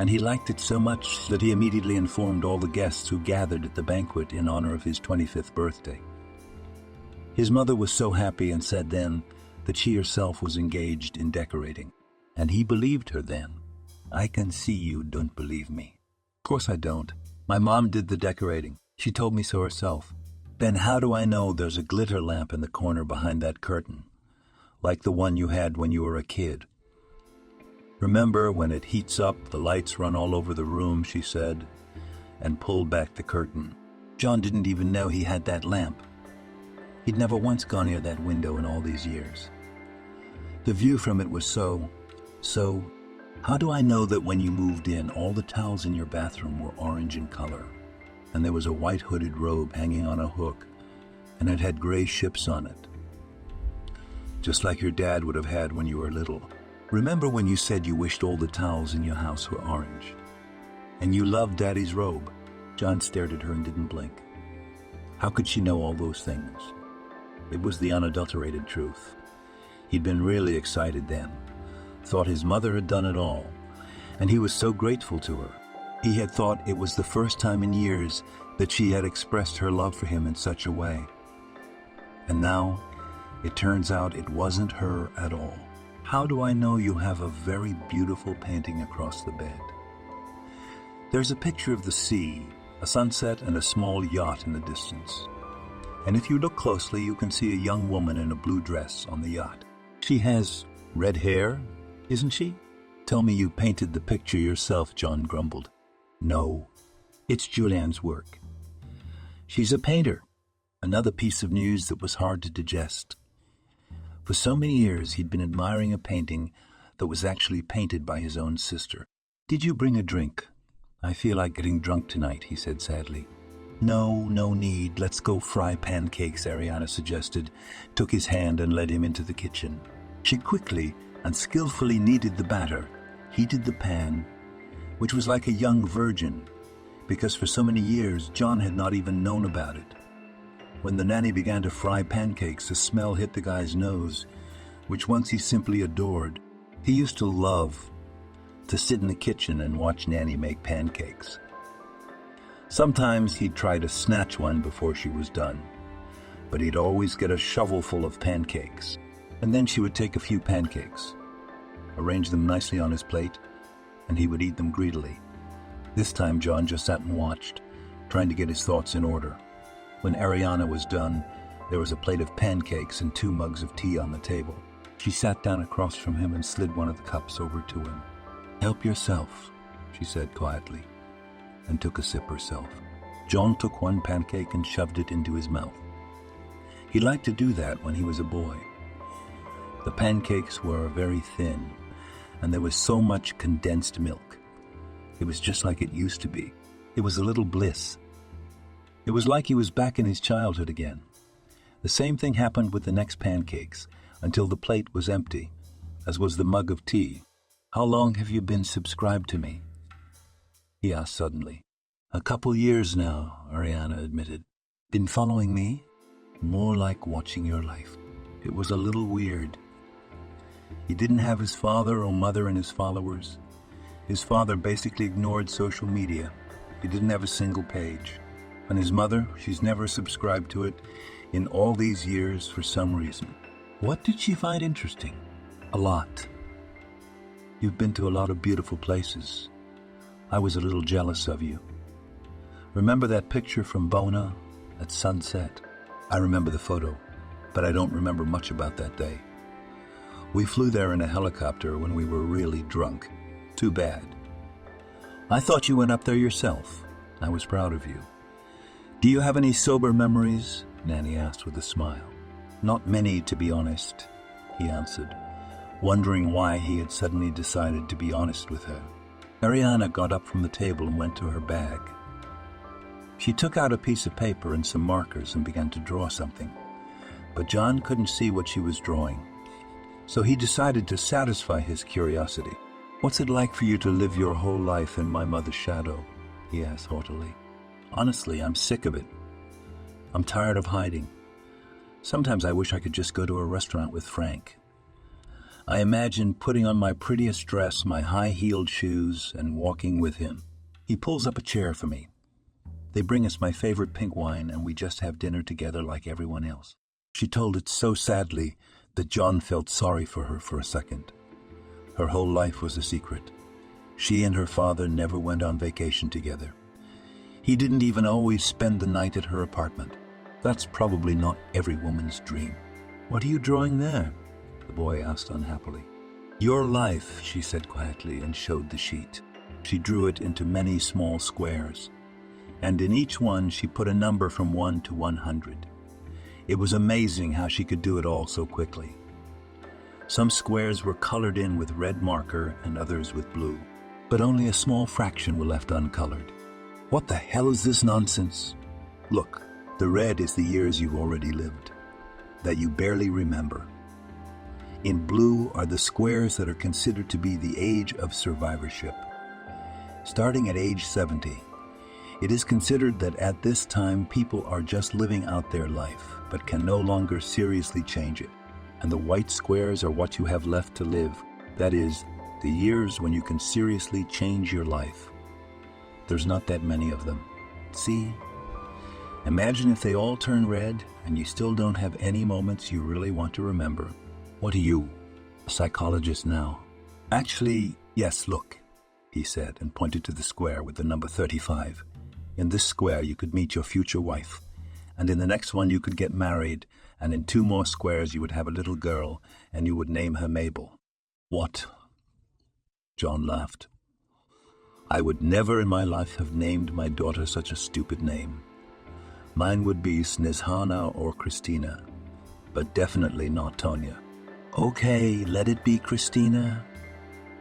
And he liked it so much that he immediately informed all the guests who gathered at the banquet in honor of his 25th birthday. His mother was so happy and said then that she herself was engaged in decorating. And he believed her then. I can see you don't believe me. Of course I don't. My mom did the decorating. She told me so herself. Then how do I know there's a glitter lamp in the corner behind that curtain, like the one you had when you were a kid? Remember, when it heats up, the lights run all over the room, she said, and pulled back the curtain. John didn't even know he had that lamp. He'd never once gone near that window in all these years. The view from it was so, how do I know that when you moved in, all the towels in your bathroom were orange in color, and there was a white hooded robe hanging on a hook, and it had gray ships on it, just like your dad would have had when you were little? Remember when you said you wished all the towels in your house were orange? And you loved Daddy's robe? John stared at her and didn't blink. How could she know all those things? It was the unadulterated truth. He'd been really excited then, thought his mother had done it all, and he was so grateful to her. He had thought it was the first time in years that she had expressed her love for him in such a way. And now, it turns out it wasn't her at all. How do I know you have a very beautiful painting across the bed? There's a picture of the sea, a sunset, and a small yacht in the distance. And if you look closely, you can see a young woman in a blue dress on the yacht. She has red hair, isn't she? Tell me you painted the picture yourself, John grumbled. No, it's Julianne's work. She's a painter. Another piece of news that was hard to digest. For so many years, he'd been admiring a painting that was actually painted by his own sister. Did you bring a drink? I feel like getting drunk tonight, he said sadly. No need. Let's go fry pancakes, Ariana suggested, took his hand and led him into the kitchen. She quickly and skillfully kneaded the batter, heated the pan, which was like a young virgin, because for so many years, John had not even known about it. When the nanny began to fry pancakes, the smell hit the guy's nose, which once he simply adored. He used to love to sit in the kitchen and watch Nanny make pancakes. Sometimes he'd try to snatch one before she was done, but he'd always get a shovelful of pancakes, and then she would take a few pancakes, arrange them nicely on his plate, and he would eat them greedily. This time John just sat and watched, trying to get his thoughts in order. When Ariana was done, there was a plate of pancakes and 2 mugs of tea on the table. She sat down across from him and slid one of the cups over to him. Help yourself, she said quietly, and took a sip herself. John took one pancake and shoved it into his mouth. He liked to do that when he was a boy. The pancakes were very thin, and there was so much condensed milk. It was just like it used to be. It was a little bliss. It was like he was back in his childhood again. The same thing happened with the next pancakes, until the plate was empty, as was the mug of tea. How long have you been subscribed to me? He asked suddenly. A couple years now, Ariana admitted. Been following me? More like watching your life. It was a little weird. He didn't have his father or mother and his followers. His father basically ignored social media. He didn't have a single page. And his mother, she's never subscribed to it in all these years for some reason. What did she find interesting? A lot. You've been to a lot of beautiful places. I was a little jealous of you. Remember that picture from Bona at sunset? I remember the photo, but I don't remember much about that day. We flew there in a helicopter when we were really drunk. Too bad. I thought you went up there yourself. I was proud of you. Do you have any sober memories? Nanny asked with a smile. Not many, to be honest, he answered, wondering why he had suddenly decided to be honest with her. Ariana got up from the table and went to her bag. She took out a piece of paper and some markers and began to draw something, but John couldn't see what she was drawing. So he decided to satisfy his curiosity. What's it like for you to live your whole life in my mother's shadow? He asked haughtily. Honestly, I'm sick of it. I'm tired of hiding. Sometimes I wish I could just go to a restaurant with Frank. I imagine putting on my prettiest dress, my high-heeled shoes, and walking with him. He pulls up a chair for me. They bring us my favorite pink wine, and we just have dinner together like everyone else. She told it so sadly that John felt sorry for her for a second. Her whole life was a secret. She and her father never went on vacation together. He didn't even always spend the night at her apartment. That's probably not every woman's dream. What are you drawing there? The boy asked unhappily. Your life, she said quietly and showed the sheet. She drew it into many small squares, and in each one she put a number from 1 to 100. It was amazing how she could do it all so quickly. Some squares were colored in with red marker and others with blue, but only a small fraction were left uncolored. What the hell is this nonsense? Look, the red is the years you've already lived, that you barely remember. In blue are the squares that are considered to be the age of survivorship. Starting at age 70, it is considered that at this time people are just living out their life, but can no longer seriously change it. And the white squares are what you have left to live, that is, the years when you can seriously change your life. There's not that many of them. See? Imagine if they all turn red and you still don't have any moments you really want to remember. What are you, a psychologist now? Actually, yes, look, he said and pointed to the square with the number 35. In this square you could meet your future wife, and in the next one you could get married, and in 2 more squares you would have a little girl, and you would name her Mabel. What? John laughed. I would never in my life have named my daughter such a stupid name. Mine would be Snezhana or Christina, but definitely not Tonya. Okay, let it be Christina.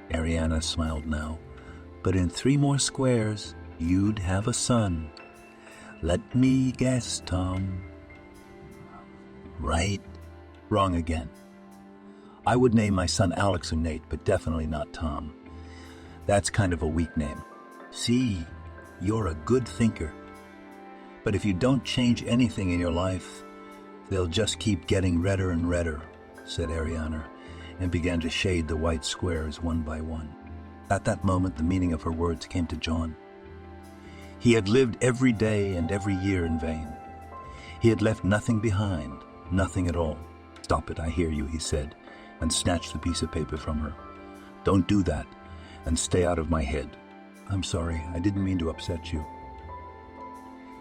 Ariana smiled now. But in 3 more squares, you'd have a son. Let me guess, Tom. Right? Wrong again. I would name my son Alex or Nate, but definitely not Tom. That's kind of a weak name. See, you're a good thinker. But if you don't change anything in your life, they'll just keep getting redder and redder, said Ariana, and began to shade the white squares one by one. At that moment, the meaning of her words came to John. He had lived every day and every year in vain. He had left nothing behind, nothing at all. Stop it, I hear you, he said, and snatched the piece of paper from her. Don't do that, and stay out of my head. I'm sorry, I didn't mean to upset you.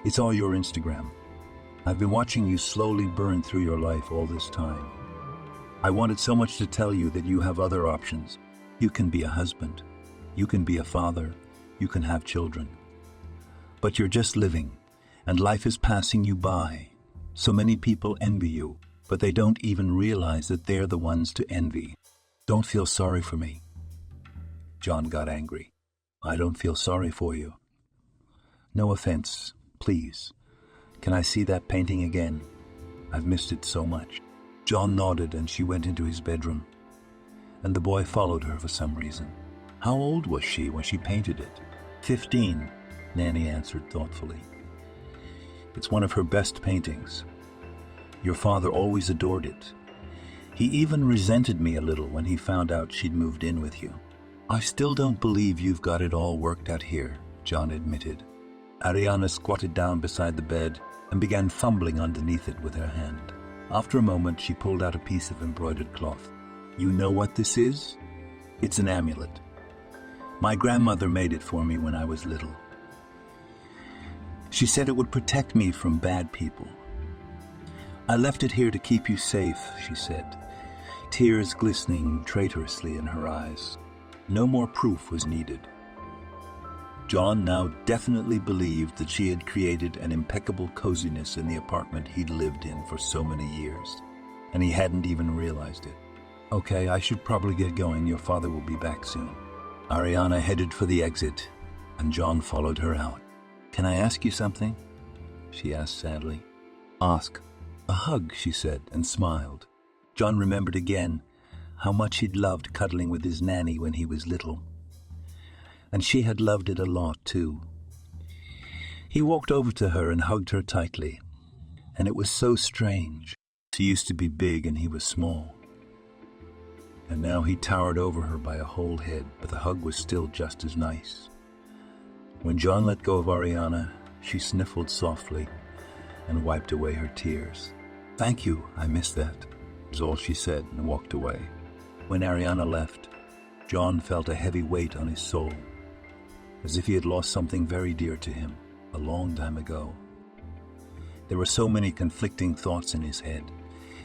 It's all your Instagram. I've been watching you slowly burn through your life all this time. I wanted so much to tell you that you have other options. You can be a husband. You can be a father. You can have children. But you're just living, and life is passing you by. So many people envy you, but they don't even realize that they're the ones to envy. Don't feel sorry for me. John got angry. I don't feel sorry for you. No offense, please. Can I see that painting again? I've missed it so much. John nodded and she went into his bedroom, and the boy followed her for some reason. How old was she when she painted it? 15, Nanny answered thoughtfully. It's one of her best paintings. Your father always adored it. He even resented me a little when he found out she'd moved in with you. I still don't believe you've got it all worked out here, John admitted. Ariana squatted down beside the bed and began fumbling underneath it with her hand. After a moment, she pulled out a piece of embroidered cloth. You know what this is? It's an amulet. My grandmother made it for me when I was little. She said it would protect me from bad people. I left it here to keep you safe, she said, tears glistening traitorously in her eyes. No more proof was needed. John now definitely believed that she had created an impeccable coziness in the apartment he'd lived in for so many years, and he hadn't even realized it. Okay, I should probably get going. Your father will be back soon. Ariana headed for the exit, and John followed her out. Can I ask you something? She asked sadly. Ask. A hug, she said, and smiled. John remembered again how much he'd loved cuddling with his nanny when he was little. And she had loved it a lot, too. He walked over to her and hugged her tightly. And it was so strange. She used to be big and he was small. And now he towered over her by a whole head, but the hug was still just as nice. When John let go of Ariana, she sniffled softly and wiped away her tears. Thank you, I missed that, was all she said, and walked away. When Ariana left, John felt a heavy weight on his soul, as if he had lost something very dear to him a long time ago. There were so many conflicting thoughts in his head.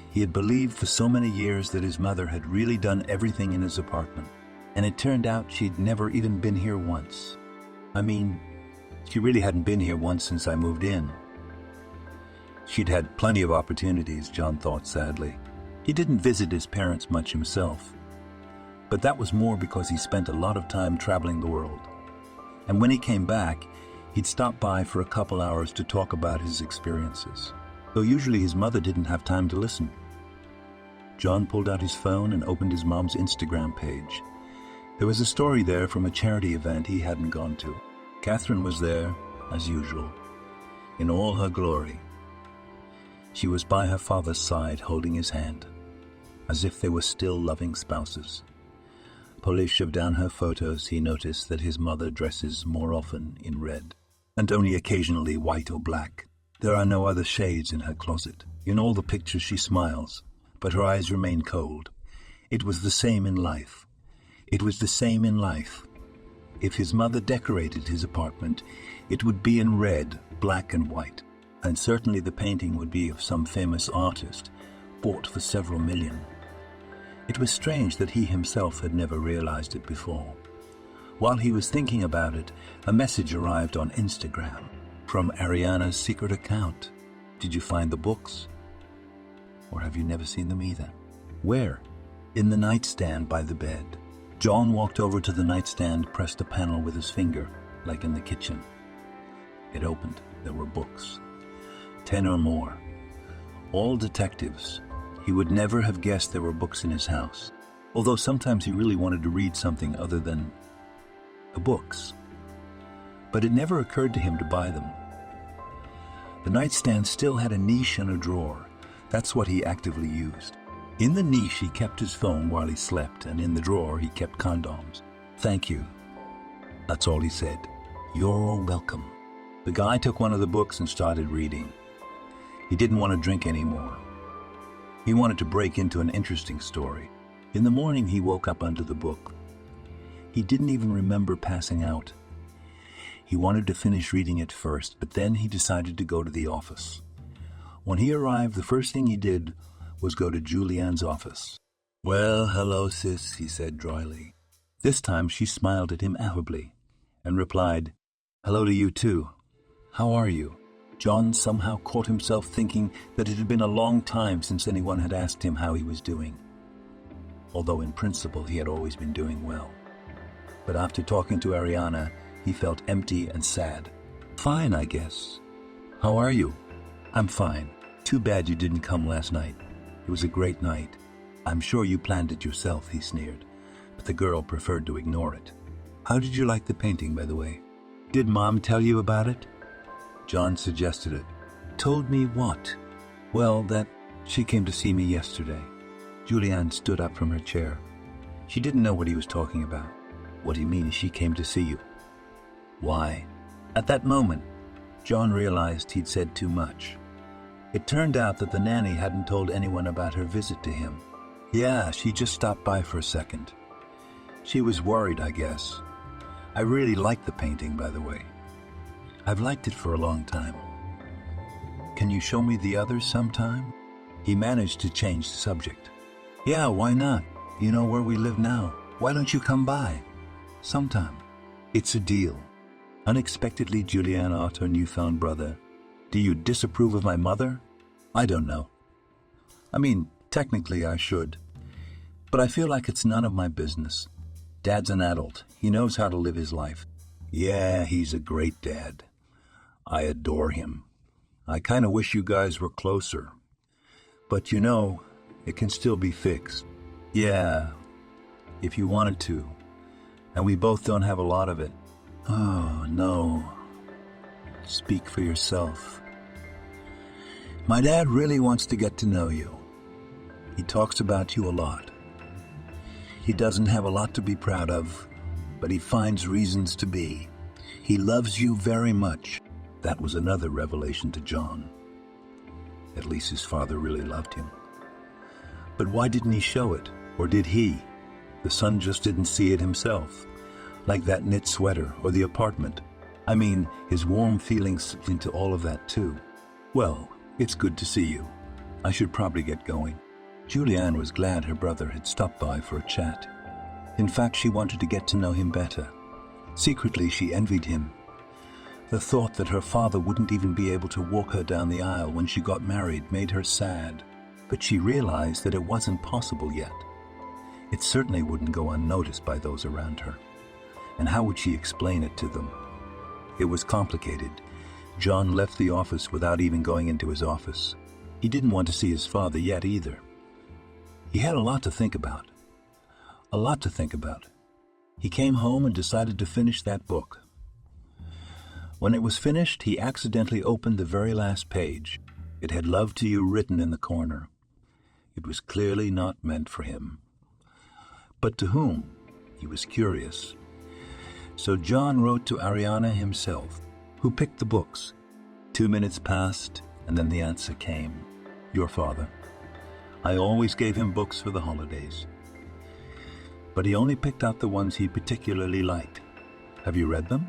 He had believed for so many years that his mother had really done everything in his apartment, and it turned out she'd never even been here once. I mean, she really hadn't been here once since I moved in. She'd had plenty of opportunities, John thought sadly. He didn't visit his parents much himself, but that was more because he spent a lot of time traveling the world. And when he came back, he'd stop by for a couple hours to talk about his experiences, though usually his mother didn't have time to listen. John pulled out his phone and opened his mom's Instagram page. There was a story there from a charity event he hadn't gone to. Catherine was there, as usual, in all her glory. She was by her father's side, holding his hand, as if they were still loving spouses. Polish shoved down her photos, he noticed that his mother dresses more often in red, and only occasionally white or black. There are no other shades in her closet. In all the pictures she smiles, but her eyes remain cold. It was the same in life. It was the same in life. If his mother decorated his apartment, it would be in red, black and white, and certainly the painting would be of some famous artist, bought for several million. It was strange that he himself had never realized it before. While he was thinking about it, a message arrived on Instagram from Ariana's secret account. Did you find the books? Or have you never seen them either? Where? In the nightstand by the bed. John walked over to the nightstand, pressed a panel with his finger, like in the kitchen. It opened. There were books. 10 or more. All detectives. He would never have guessed there were books in his house, although sometimes he really wanted to read something other than the books. But it never occurred to him to buy them. The nightstand still had a niche and a drawer. That's what he actively used. In the niche he kept his phone while he slept, and in the drawer he kept condoms. Thank you. That's all he said. You're all welcome. The guy took one of the books and started reading. He didn't want to drink anymore. He wanted to break into an interesting story. In the morning he woke up under the book. He didn't even remember passing out. He wanted to finish reading it first, but then he decided to go to the office. When he arrived, the first thing he did was go to Julianne's office. Well, hello, sis, he said dryly. This time she smiled at him affably and replied, hello to you too. How are you? John somehow caught himself thinking that it had been a long time since anyone had asked him how he was doing, although in principle he had always been doing well. But after talking to Ariana, he felt empty and sad. Fine, I guess. How are you? I'm fine. Too bad you didn't come last night. It was a great night. I'm sure you planned it yourself, he sneered, but the girl preferred to ignore it. How did you like the painting, by the way? Did Mom tell you about it? John suggested it. Told me what? Well, that she came to see me yesterday. Julianne stood up from her chair. She didn't know what he was talking about. What do you mean she came to see you? Why? At that moment, John realized he'd said too much. It turned out that the nanny hadn't told anyone about her visit to him. Yeah, she just stopped by for a second. She was worried, I guess. I really liked the painting, by the way. I've liked it for a long time. Can you show me the others sometime? He managed to change the subject. Yeah, why not? You know where we live now. Why don't you come by? Sometime. It's a deal. Unexpectedly, Julianne asked her newfound brother, Do you disapprove of my mother? I don't know. I mean, technically I should. But I feel like it's none of my business. Dad's an adult. He knows how to live his life. Yeah, he's a great dad. I adore him. I kind of wish you guys were closer. But you know, it can still be fixed. Yeah, if you wanted to. And we both don't have a lot of it. Oh, no. Speak for yourself. My dad really wants to get to know you. He talks about you a lot. He doesn't have a lot to be proud of, but he finds reasons to be. He loves you very much. That was another revelation to John. At least his father really loved him. But why didn't he show it? Or did he? The son just didn't see it himself. Like that knit sweater or the apartment. I mean, his warm feelings slipped into all of that too. Well, it's good to see you. I should probably get going. Julianne was glad her brother had stopped by for a chat. In fact, she wanted to get to know him better. Secretly, she envied him. The thought that her father wouldn't even be able to walk her down the aisle when she got married made her sad. But she realized that it wasn't possible yet. It certainly wouldn't go unnoticed by those around her. And how would she explain it to them? It was complicated. John left the office without even going into his office. He didn't want to see his father yet either. He had a lot to think about. A lot to think about. He came home and decided to finish that book. When it was finished, he accidentally opened the very last page. It had "Love to You" written in the corner. It was clearly not meant for him. But to whom? He was curious. So John wrote to Ariana himself, who picked the books. 2 minutes passed, and then the answer came. Your father. I always gave him books for the holidays. But he only picked out the ones he particularly liked. Have you read them?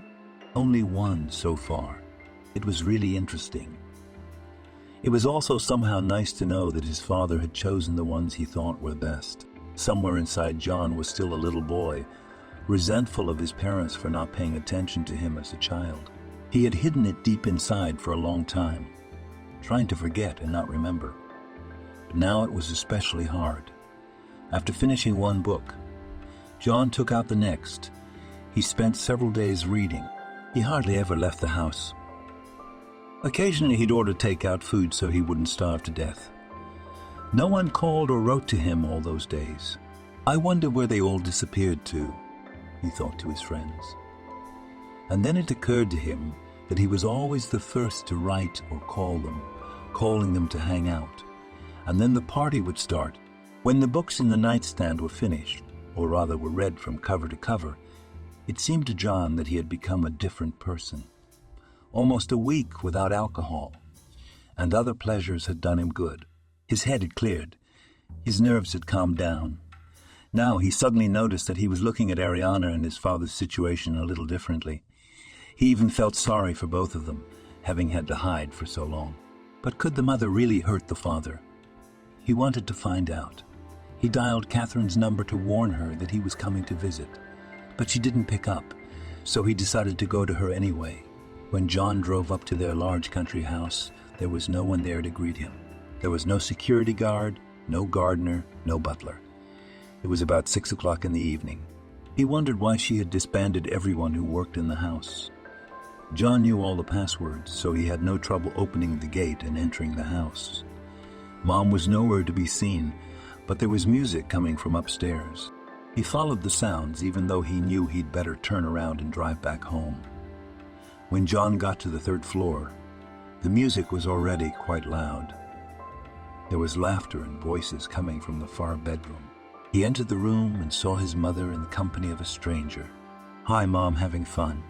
Only one so far. It was really interesting. It was also somehow nice to know that his father had chosen the ones he thought were best. Somewhere inside John was still a little boy, resentful of his parents for not paying attention to him as a child. He had hidden it deep inside for a long time, trying to forget and not remember. But now it was especially hard. After finishing one book, John took out the next. He spent several days reading. He hardly ever left the house. Occasionally he'd order takeout food so he wouldn't starve to death. No one called or wrote to him all those days. I wonder where they all disappeared to, he thought to his friends. And then it occurred to him that he was always the first to write or call them, calling them to hang out. And then the party would start. When the books in the nightstand were finished, or rather were read from cover to cover, it seemed to John that he had become a different person. Almost a week without alcohol, and other pleasures had done him good. His head had cleared. His nerves had calmed down. Now he suddenly noticed that he was looking at Ariana and his father's situation a little differently. He even felt sorry for both of them, having had to hide for so long. But could the mother really hurt the father? He wanted to find out. He dialed Catherine's number to warn her that he was coming to visit. But she didn't pick up, so he decided to go to her anyway. When John drove up to their large country house, there was no one there to greet him. There was no security guard, no gardener, no butler. It was about 6 o'clock in the evening. He wondered why she had disbanded everyone who worked in the house. John knew all the passwords, so he had no trouble opening the gate and entering the house. Mom was nowhere to be seen, but there was music coming from upstairs. He followed the sounds, even though he knew he'd better turn around and drive back home. When John got to the 3rd floor, the music was already quite loud. There was laughter and voices coming from the far bedroom. He entered the room and saw his mother in the company of a stranger. "Hi, Mom, having fun?"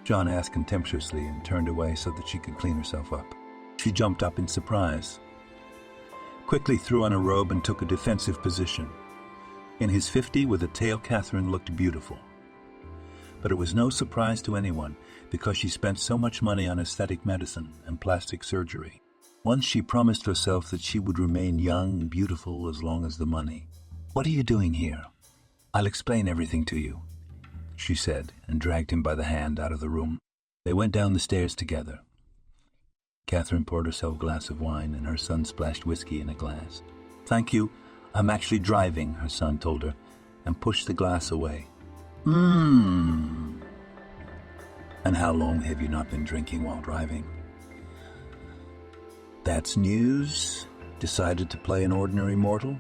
John asked contemptuously and turned away so that she could clean herself up. She jumped up in surprise, quickly threw on a robe and took a defensive position. In his 50s with a tail, Catherine looked beautiful. But it was no surprise to anyone because she spent so much money on aesthetic medicine and plastic surgery. Once she promised herself that she would remain young and beautiful as long as the money. "What are you doing here? I'll explain everything to you," she said, and dragged him by the hand out of the room. They went down the stairs together. Catherine poured herself a glass of wine, and her son splashed whiskey in a glass. "Thank you, I'm actually driving," her son told her, and pushed the glass away. "And how long have you not been drinking while driving?" "That's news. Decided to play an ordinary mortal?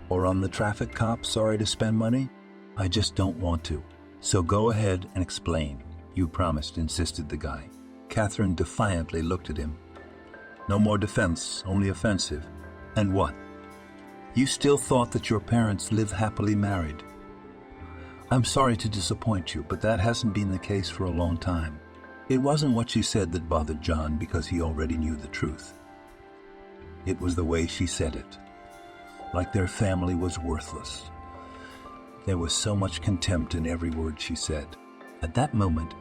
Or on the traffic cop, sorry to spend money? I just don't want to. So go ahead and explain." "You promised," insisted the guy. Catherine defiantly looked at him. "No more defense, only offensive. And what? You still thought that your parents live happily married? I'm sorry to disappoint you, but that hasn't been the case for a long time." It wasn't what she said that bothered John, because he already knew the truth. It was the way she said it, like their family was worthless. There was so much contempt in every word she said. At that moment,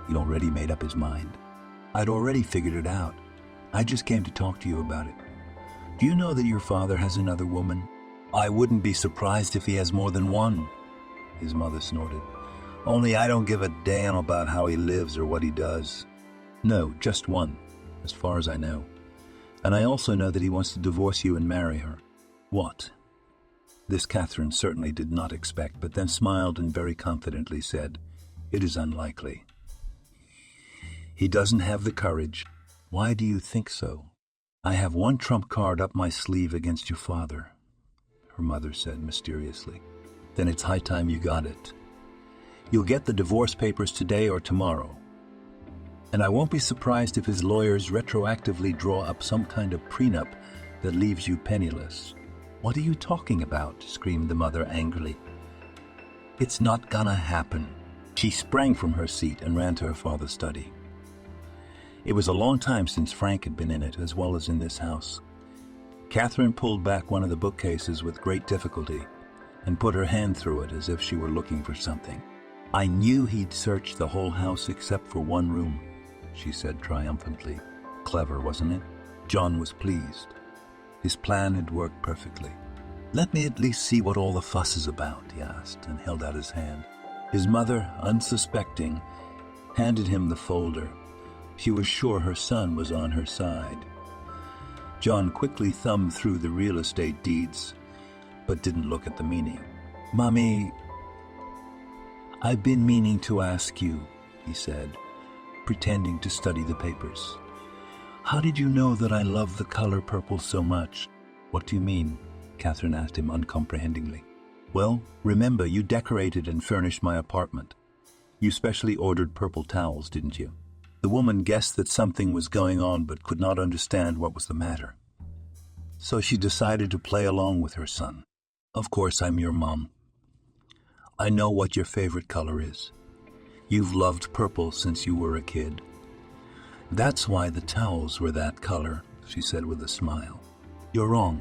he'd already made up his mind. "I'd already figured it out. I just came to talk to you about it. Do you know that your father has another woman?" "I wouldn't be surprised if he has more than one," his mother snorted. "Only I don't give a damn about how he lives or what he does." "No, just one, as far as I know. And I also know that he wants to divorce you and marry her." "What?" This Catherine certainly did not expect, but then smiled and very confidently said, "It is unlikely. He doesn't have the courage." "Why do you think so?" "I have one trump card up my sleeve against your father," her mother said mysteriously. "Then it's high time you got it. You'll get the divorce papers today or tomorrow. And I won't be surprised if his lawyers retroactively draw up some kind of prenup that leaves you penniless." "What are you talking about?" screamed the mother angrily. "It's not gonna happen." She sprang from her seat and ran to her father's study. It was a long time since Frank had been in it, as well as in this house. Catherine pulled back one of the bookcases with great difficulty and put her hand through it as if she were looking for something. "I knew he'd searched the whole house except for one room," she said triumphantly. Clever, wasn't it? John was pleased. His plan had worked perfectly. "Let me at least see what all the fuss is about," he asked, and held out his hand. His mother, unsuspecting, handed him the folder. She was sure her son was on her side. John quickly thumbed through the real estate deeds, but didn't look at the meaning. "Mommy, I've been meaning to ask you," he said, pretending to study the papers. "How did you know that I love the color purple so much?" "What do you mean?" Catherine asked him uncomprehendingly. "Well, remember, you decorated and furnished my apartment. You specially ordered purple towels, didn't you?" The woman guessed that something was going on but could not understand what was the matter. So she decided to play along with her son. "Of course, I'm your mom. I know what your favorite color is. You've loved purple since you were a kid. That's why the towels were that color," she said with a smile. "You're wrong.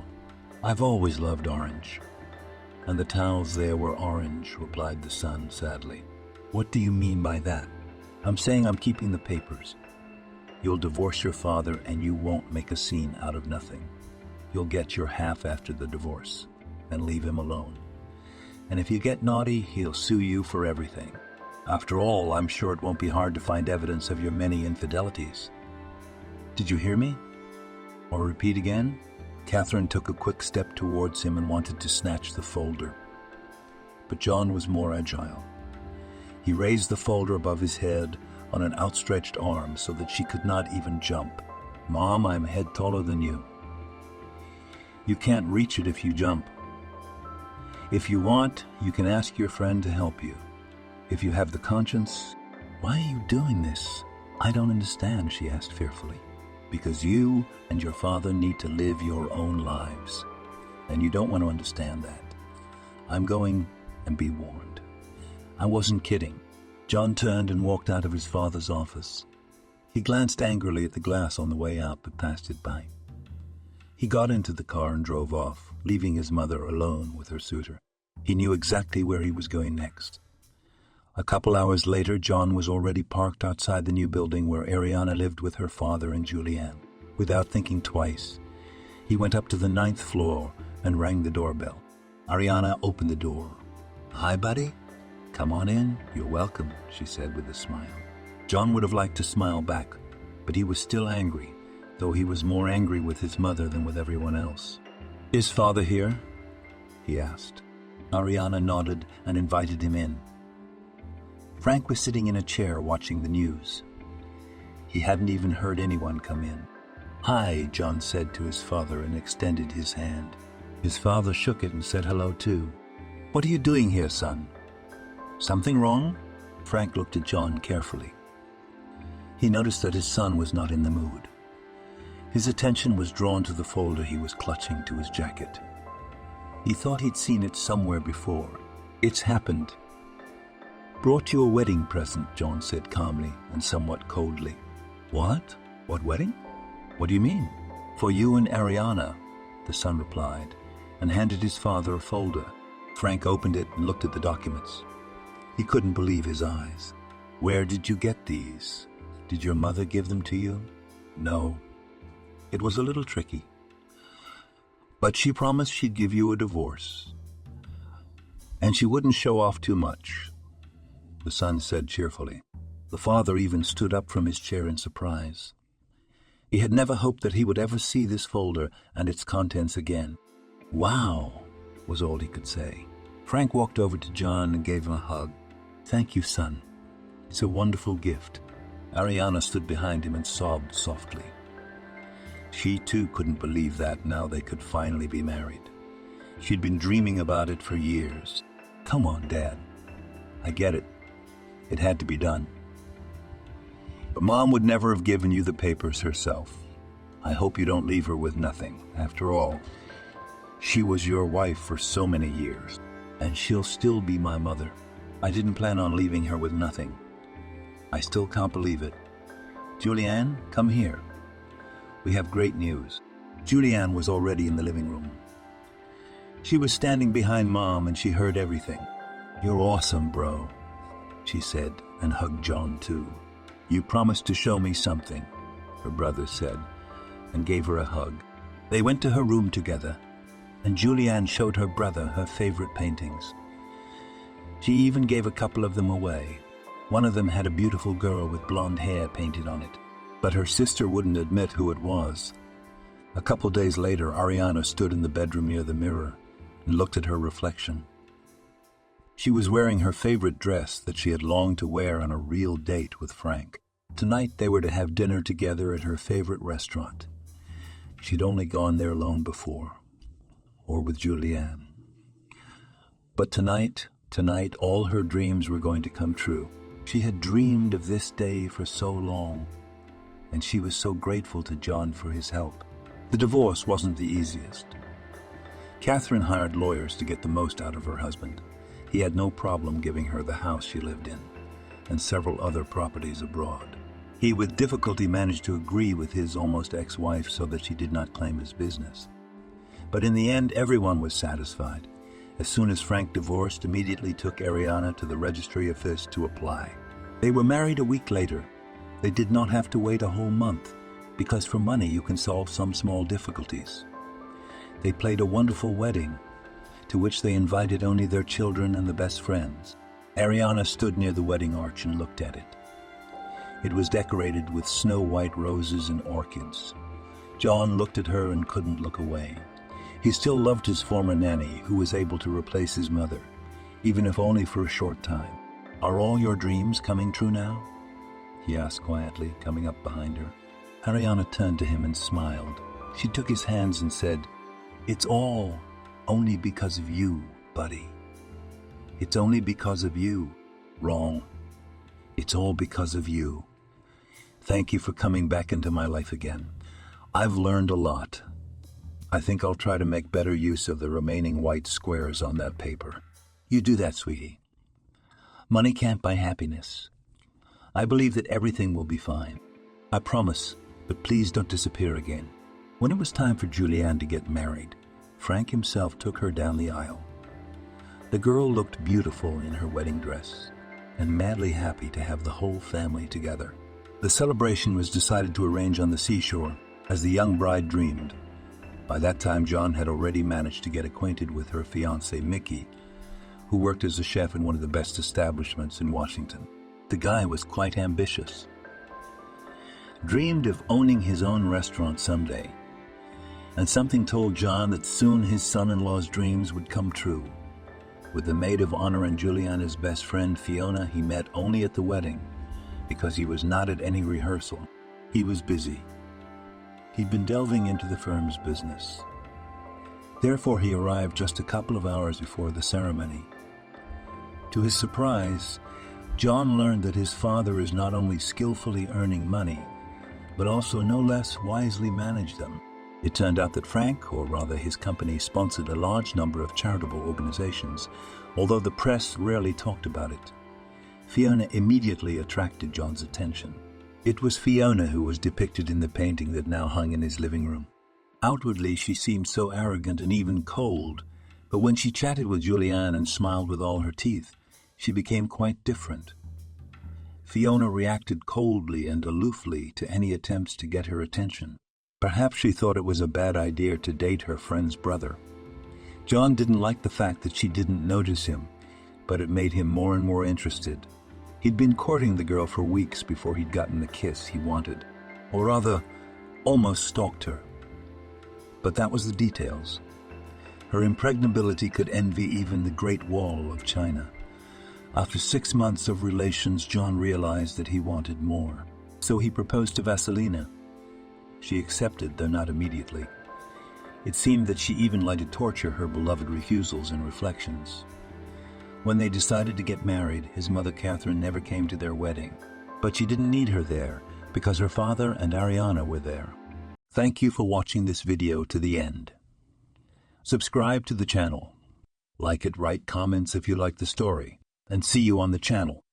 I've always loved orange." "And the towels there were orange," replied the son sadly. "What do you mean by that?" "I'm saying I'm keeping the papers. You'll divorce your father and you won't make a scene out of nothing. You'll get your half after the divorce and leave him alone. And if you get naughty, he'll sue you for everything. After all, I'm sure it won't be hard to find evidence of your many infidelities. Did you hear me? Or repeat again?" Catherine took a quick step towards him and wanted to snatch the folder. But John was more agile. He raised the folder above his head on an outstretched arm so that she could not even jump. "Mom, I'm a head taller than you. You can't reach it if you jump. If you want, you can ask your friend to help you. If you have the conscience..." "Why are you doing this? I don't understand," she asked fearfully. "Because you and your father need to live your own lives. And you don't want to understand that. I'm going, and be warned." I wasn't kidding. John turned and walked out of his father's office. He glanced angrily at the glass on the way out, but passed it by. He got into the car and drove off, leaving his mother alone with her suitor. He knew exactly where he was going next. A couple hours later, John was already parked outside the new building where Ariana lived with her father and Julianne. Without thinking twice, he went up to the 9th floor and rang the doorbell. Ariana opened the door. "Hi, buddy. Come on in. You're welcome," she said with a smile. John would have liked to smile back, but he was still angry, though he was more angry with his mother than with everyone else. "Is father here?" he asked. Ariana nodded and invited him in. Frank was sitting in a chair watching the news. He hadn't even heard anyone come in. "Hi," John said to his father and extended his hand. His father shook it and said hello too. "What are you doing here, son? Something wrong?" Frank looked at John carefully. He noticed that his son was not in the mood. His attention was drawn to the folder he was clutching to his jacket. He thought he'd seen it somewhere before. "It's happened." "Brought you a wedding present," John said calmly and somewhat coldly. "What? What wedding? What do you mean?" "For you and Ariana," the son replied, and handed his father a folder. Frank opened it and looked at the documents. He couldn't believe his eyes. "Where did you get these? Did your mother give them to you?" "No. It was a little tricky. But she promised she'd give you a divorce. And she wouldn't show off too much," the son said cheerfully. The father even stood up from his chair in surprise. He had never hoped that he would ever see this folder and its contents again. "Wow," was all he could say. Frank walked over to John and gave him a hug. "Thank you, son. It's a wonderful gift." Ariana stood behind him and sobbed softly. She too couldn't believe that now they could finally be married. She'd been dreaming about it for years. "Come on, Dad. I get it. It had to be done. But Mom would never have given you the papers herself. I hope you don't leave her with nothing. After all, she was your wife for so many years, and she'll still be my mother. I didn't plan on leaving her with nothing. I still can't believe it. Julianne, come here. We have great news." Julianne was already in the living room. She was standing behind Mom and she heard everything. "You're awesome, bro," she said, and hugged John too. "You promised to show me something," her brother said, and gave her a hug. They went to her room together, and Julianne showed her brother her favorite paintings. She even gave a couple of them away. One of them had a beautiful girl with blonde hair painted on it, but her sister wouldn't admit who it was. A couple days later, Ariana stood in the bedroom near the mirror and looked at her reflection. She was wearing her favorite dress that she had longed to wear on a real date with Frank. Tonight they were to have dinner together at her favorite restaurant. She'd only gone there alone before, or with Julianne. But tonight, all her dreams were going to come true. She had dreamed of this day for so long, and she was so grateful to John for his help. The divorce wasn't the easiest. Catherine hired lawyers to get the most out of her husband. He had no problem giving her the house she lived in, and several other properties abroad. He with difficulty managed to agree with his almost ex-wife so that she did not claim his business. But in the end, everyone was satisfied. As soon as Frank divorced, immediately took Ariana to the registry office to apply. They were married a week later. They did not have to wait a whole month, because for money you can solve some small difficulties. They played a wonderful wedding, to which they invited only their children and the best friends. Ariana stood near the wedding arch and looked at it. It was decorated with snow-white roses and orchids. John looked at her and couldn't look away. He still loved his former nanny, who was able to replace his mother, even if only for a short time. "Are all your dreams coming true now?" he asked quietly, coming up behind her. Ariana turned to him and smiled. She took his hands and said, "It's all only because of you, buddy. It's only because of you." "Wrong. It's all because of you. Thank you for coming back into my life again. I've learned a lot. I think I'll try to make better use of the remaining white squares on that paper." "You do that, sweetie. Money can't buy happiness. I believe that everything will be fine. I promise, but please don't disappear again." When it was time for Julianne to get married, Frank himself took her down the aisle. The girl looked beautiful in her wedding dress. and madly happy to have the whole family together. The celebration was decided to arrange on the seashore, as the young bride dreamed. By that time, John had already managed to get acquainted with her fiancé, Mickey, who worked as a chef in one of the best establishments in Washington. The guy was quite ambitious. Dreamed of owning his own restaurant someday. And something told John that soon his son-in-law's dreams would come true. With the maid of honor and Juliana's best friend, Fiona, he met only at the wedding, because he was not at any rehearsal. He was busy. He'd been delving into the firm's business. Therefore, he arrived just a couple of hours before the ceremony. To his surprise, John learned that his father is not only skillfully earning money, but also no less wisely managed them. It turned out that Frank, or rather his company, sponsored a large number of charitable organizations, although the press rarely talked about it. Fiona immediately attracted John's attention. It was Fiona who was depicted in the painting that now hung in his living room. Outwardly, she seemed so arrogant and even cold, but when she chatted with Julianne and smiled with all her teeth, she became quite different. Fiona reacted coldly and aloofly to any attempts to get her attention. Perhaps she thought it was a bad idea to date her friend's brother. John didn't like the fact that she didn't notice him, but it made him more and more interested. He'd been courting the girl for weeks before he'd gotten the kiss he wanted, or rather, almost stalked her. But that was the details. Her impregnability could envy even the Great Wall of China. After 6 months of relations, John realized that he wanted more. So he proposed to Vasilina. She accepted, though not immediately. It seemed that she even liked to torture her beloved refusals and reflections. When they decided to get married, his mother Catherine never came to their wedding. But she didn't need her there, because her father and Ariana were there. Thank you for watching this video to the end. Subscribe to the channel. Like it, write comments if you like the story, and see you on the channel.